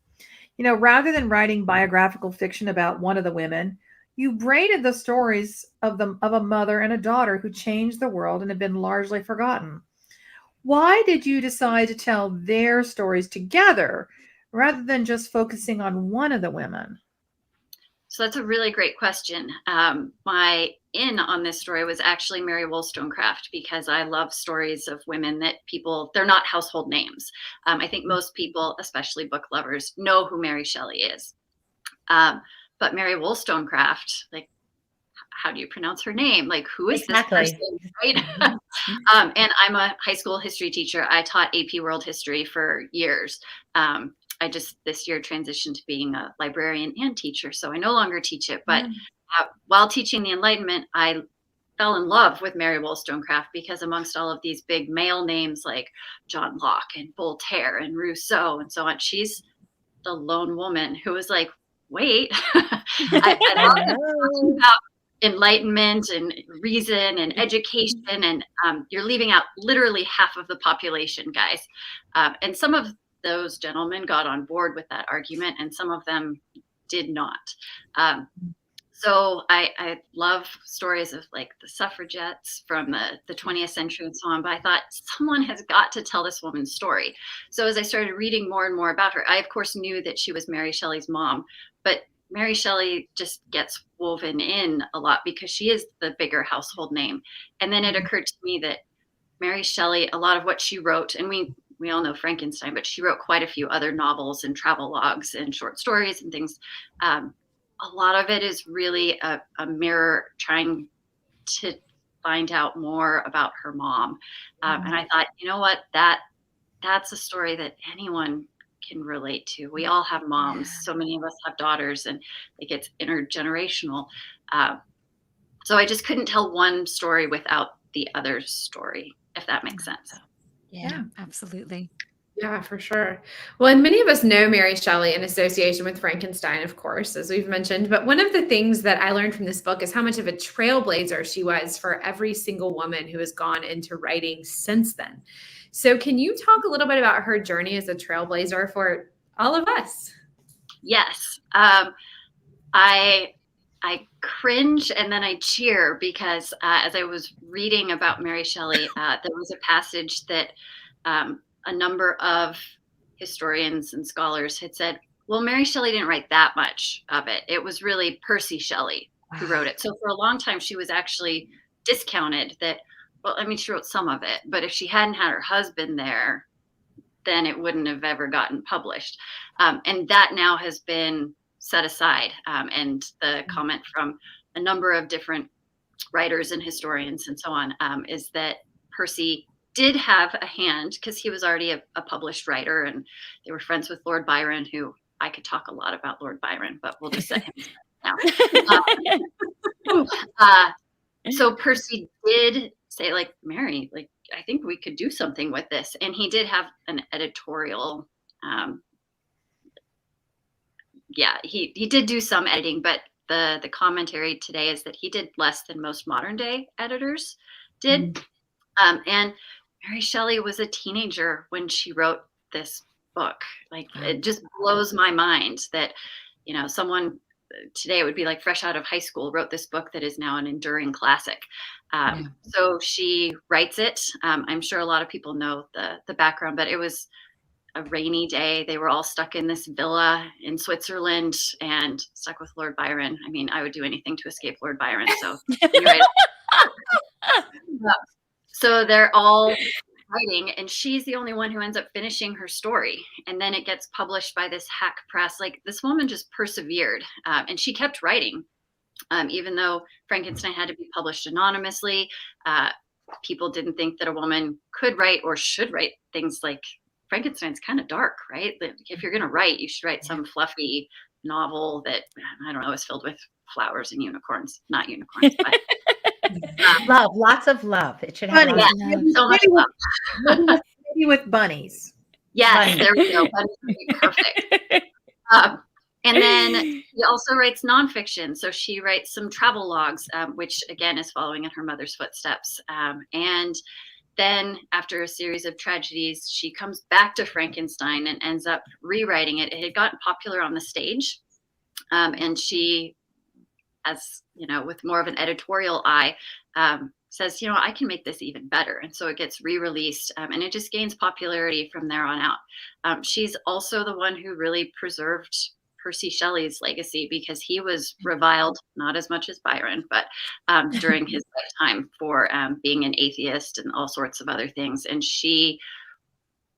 You know, rather than writing biographical fiction about one of the women, you braided the stories of a mother and a daughter who changed the world and have been largely forgotten. Why did you decide to tell their stories together rather than just focusing on one of the women? So that's a really great question. My in on this story was actually Mary Wollstonecraft because I love stories of women that they're not household names. I think most people, especially book lovers, know who Mary Shelley is. But Mary Wollstonecraft, like, how do you pronounce her name? Like, who is this person, right? And I'm a high school history teacher. I taught AP World History for years. I just this year transitioned to being a librarian and teacher, so I no longer teach it. But while teaching the Enlightenment, I fell in love with Mary Wollstonecraft because amongst all of these big male names like John Locke and Voltaire and Rousseau and so on, she's the lone woman who was like, wait, I'm talking about enlightenment and reason and education, and you're leaving out literally half of the population, guys. And some of those gentlemen got on board with that argument, and some of them did not. So I love stories of like the suffragettes from the 20th century and so on, but I thought someone has got to tell this woman's story. So as I started reading more and more about her, I of course knew that she was Mary Shelley's mom, but Mary Shelley just gets woven in a lot because she is the bigger household name. And then it occurred to me that Mary Shelley, a lot of what she wrote, and we all know Frankenstein, but she wrote quite a few other novels and travel logs and short stories and things. A lot of it is really a mirror trying to find out more about her mom. And I thought, you know what, that's a story that anyone can relate to. We all have moms. So many of us have daughters, and it gets intergenerational. So I just couldn't tell one story without the other story, if that makes sense. Yeah, absolutely. Yeah, for sure. Well, and many of us know Mary Shelley in association with Frankenstein, of course, as we've mentioned. But one of the things that I learned from this book is how much of a trailblazer she was for every single woman who has gone into writing since then. So can you talk a little bit about her journey as a trailblazer for all of us? Yes. I cringe and then I cheer because as I was reading about Mary Shelley, there was a passage that a number of historians and scholars had said, well, Mary Shelley didn't write that much of it. It was really Percy Shelley who wrote it. So for a long time, she was actually discounted that, well, I mean, she wrote some of it, but if she hadn't had her husband there, then it wouldn't have ever gotten published. And that now has been set aside. And the comment from a number of different writers and historians and so on is that Percy did have a hand because he was already a published writer, and they were friends with Lord Byron, who I could talk a lot about Lord Byron, but we'll just set him now. So Percy did say, like, Mary, like, I think we could do something with this. And he did have an editorial. He did do some editing, but the commentary today is that he did less than most modern day editors did. And Mary Shelley was a teenager when she wrote this book. Like, it just blows my mind that, you know, someone today would be like fresh out of high school wrote this book that is now an enduring classic. So she writes it. I'm sure a lot of people know the background, but it was a rainy day. They were all stuck in this villa in Switzerland and stuck with Lord Byron. I mean, I would do anything to escape Lord Byron. So you're right. So they're all writing, and she's the only one who ends up finishing her story. And then it gets published by this hack press. Like, this woman just persevered, and she kept writing. Even though Frankenstein had to be published anonymously, people didn't think that a woman could write or should write things like Frankenstein's kind of dark, right? If you're going to write, you should write some fluffy novel that, I don't know, is filled with flowers and unicorns. Not unicorns, but love, lots of love. It should have lots of love. So much love. Maybe with bunnies. Yes, there we go. Bunnies would be perfect. And then she also writes nonfiction. So she writes some travel logs, which again is following in her mother's footsteps. And then after a series of tragedies, she comes back to Frankenstein and ends up rewriting it. It had gotten popular on the stage. And she, as you know, with more of an editorial eye, says, you know, I can make this even better. And so it gets re-released, and it just gains popularity from there on out. She's also the one who really preserved Percy Shelley's legacy, because he was reviled, not as much as Byron, but during his lifetime for being an atheist and all sorts of other things. And she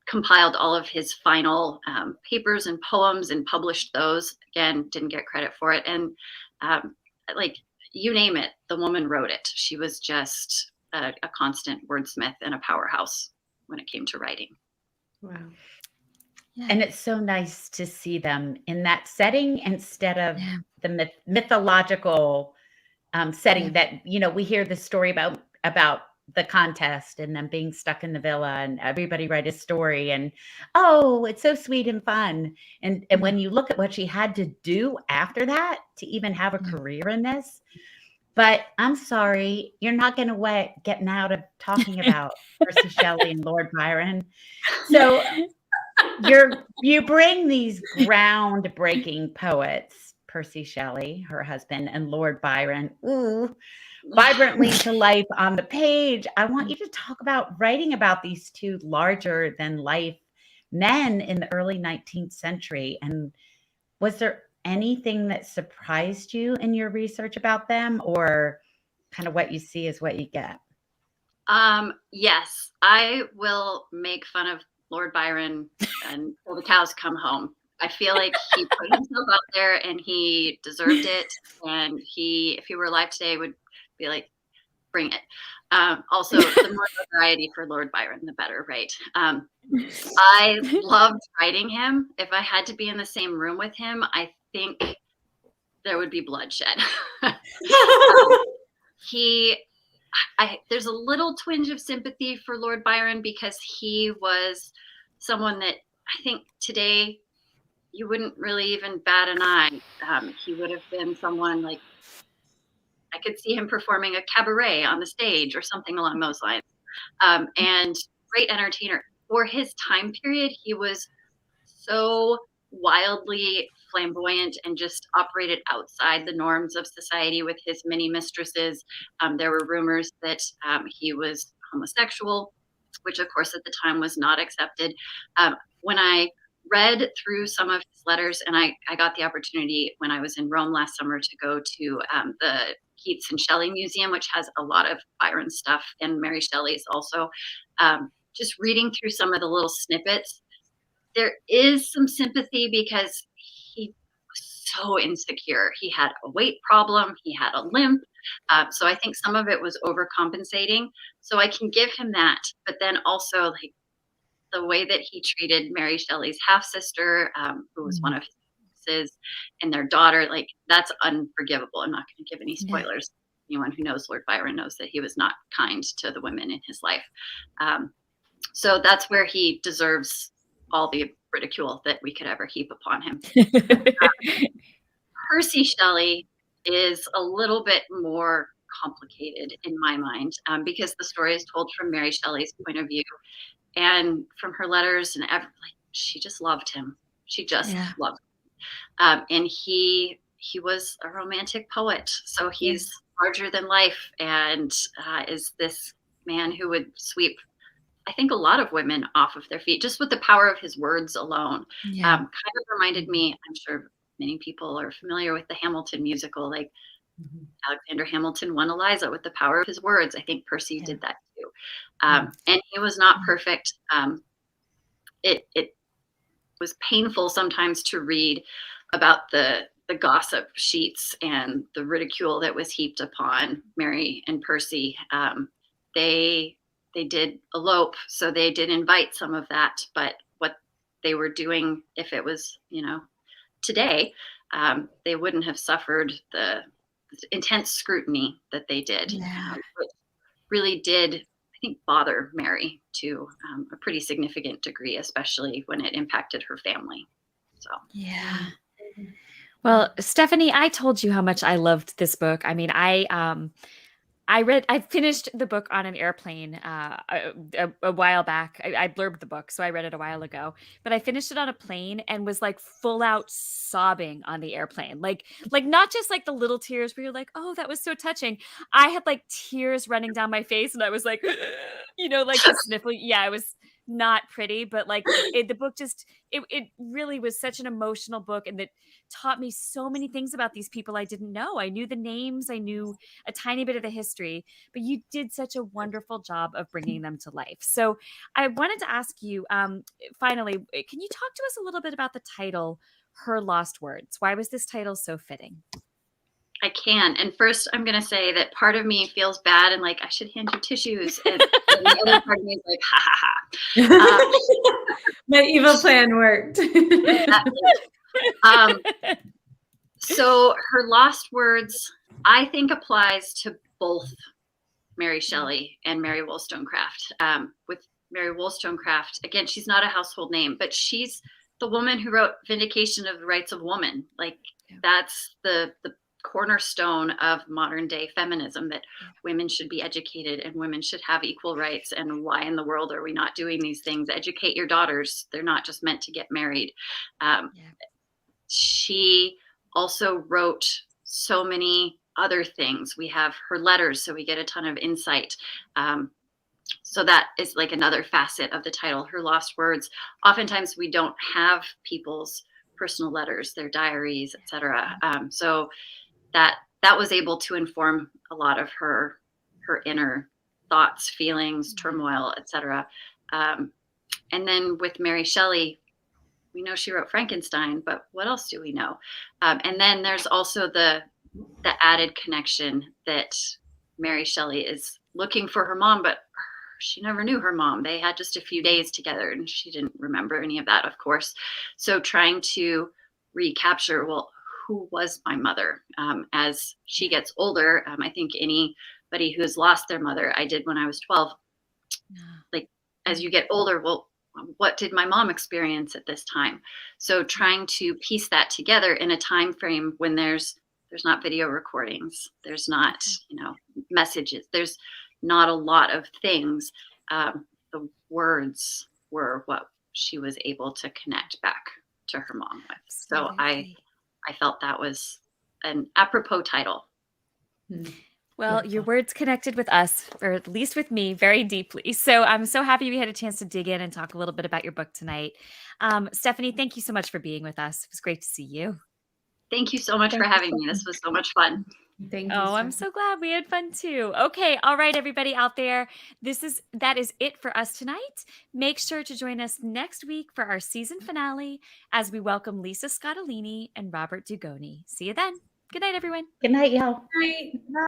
compiled all of his final papers and poems and published those. Again, didn't get credit for it. And like, you name it, the woman wrote it. She was just a constant wordsmith and a powerhouse when it came to writing. Wow. Yeah. And it's so nice to see them in that setting instead of the mythological setting that, you know, we hear the story about the contest and them being stuck in the villa and everybody write a story and, oh, it's so sweet and fun. And when you look at what she had to do after that to even have a career in this, but I'm sorry, you're not going to get me out of talking about Percy Shelley and Lord Byron. So you bring these groundbreaking poets, Percy Shelley, her husband, and Lord Byron, vibrantly to life on the page. I want you to talk about writing about these two larger than life men in the early 19th century. And was there anything that surprised you in your research about them, or kind of what you see is what you get? Yes, I will make fun of Lord Byron until the cows come home. I feel like he put himself out there and he deserved it. And if he were alive today, would be like, bring it. Also, the more variety for Lord Byron, the better, right? I loved writing him. If I had to be in the same room with him, I think there would be bloodshed. There's a little twinge of sympathy for Lord Byron because he was someone that I think today you wouldn't really even bat an eye. He would have been someone like, I could see him performing a cabaret on the stage or something along those lines. And great entertainer. For his time period, he was so wildly flamboyant and just operated outside the norms of society with his many mistresses. There were rumors that he was homosexual, which of course at the time was not accepted. When I read through some of his letters, and I got the opportunity when I was in Rome last summer to go to the Keats and Shelley Museum, which has a lot of Byron stuff and Mary Shelley's also. Just reading through some of the little snippets, there is some sympathy because he was so insecure. He had a weight problem. He had a limp. So I think some of it was overcompensating. So I can give him that. But then also like the way that he treated Mary Shelley's half-sister, who was one of his nieces, and their daughter, like that's unforgivable. I'm not going to give any spoilers. Anyone who knows Lord Byron knows that he was not kind to the women in his life. So that's where he deserves all the ridicule that we could ever heap upon him. Percy Shelley is a little bit more complicated in my mind, because the story is told from Mary Shelley's point of view, and from her letters and like she just loved him. She just loved him. And he was a romantic poet, so he's larger than life, and is this man who would sweep, I think, a lot of women off of their feet just with the power of his words alone. Kind of reminded me, I'm sure many people are familiar with the Hamilton musical, like Alexander Hamilton won Eliza with the power of his words. I think Percy did that too. And he was not perfect. It was painful sometimes to read about the gossip sheets and the ridicule that was heaped upon Mary and Percy. They did elope, so they did invite some of that, but what they were doing, if it was, today, they wouldn't have suffered the intense scrutiny that they did. Which really did, I think, bother Mary to a pretty significant degree, especially when it impacted her family. So Well, Stephanie, I told you how much I loved this book. I mean, I finished the book on an airplane a while back. I blurbed the book, so I read it a while ago. But I finished it on a plane and was like full out sobbing on the airplane. Like not just like the little tears where you're like, oh, that was so touching. I had like tears running down my face, and I was like, like the sniffle. Yeah, it was not pretty, but like the book just it really was such an emotional book, and that taught me so many things about these people I didn't know. I knew the names, I knew a tiny bit of the history, but you did such a wonderful job of bringing them to life. So I wanted to ask you, finally, can you talk to us a little bit about the title, Her Lost Words? Why was this title so fitting? I can. And first, I'm going to say that part of me feels bad and like I should hand you tissues. And the other part of me is like, ha ha ha. My evil plan worked. So Her Lost Words, I think, applies to both Mary Shelley and Mary Wollstonecraft. With Mary Wollstonecraft, again, she's not a household name, but she's the woman who wrote Vindication of the Rights of Woman. Like that's the cornerstone of modern day feminism, that women should be educated and women should have equal rights. And why in the world are we not doing these things? Educate your daughters. They're not just meant to get married. She also wrote so many other things. We have her letters, so we get a ton of insight. So that is like another facet of the title, Her Lost Words. Oftentimes we don't have people's personal letters, their diaries, etc. So that was able to inform a lot of her inner thoughts, feelings, turmoil, etc. And then with Mary Shelley, we know she wrote Frankenstein, but what else do we know? And then there's also the added connection that Mary Shelley is looking for her mom, but she never knew her mom. They had just a few days together and she didn't remember any of that, of course. So trying to recapture, well, who was my mother? As she gets older, I think anybody who has lost their mother, I did when I was 12, like as you get older, well, what did my mom experience at this time? So trying to piece that together in a time frame when there's not video recordings, there's not, messages, there's not a lot of things. The words were what she was able to connect back to her mom with. So I felt that was an apropos title. Well, your words connected with us, or at least with me, very deeply. So I'm so happy we had a chance to dig in and talk a little bit about your book tonight. Stephanie, thank you so much for being with us. It was great to see you. Thank you so much for having me. This was so much fun. Thank you. Oh, I'm so glad we had fun too. Okay, all right, everybody out there. That is it for us tonight. Make sure to join us next week for our season finale as we welcome Lisa Scottolini and Robert Dugoni. See you then. Good night, everyone. Good night, y'all. Right.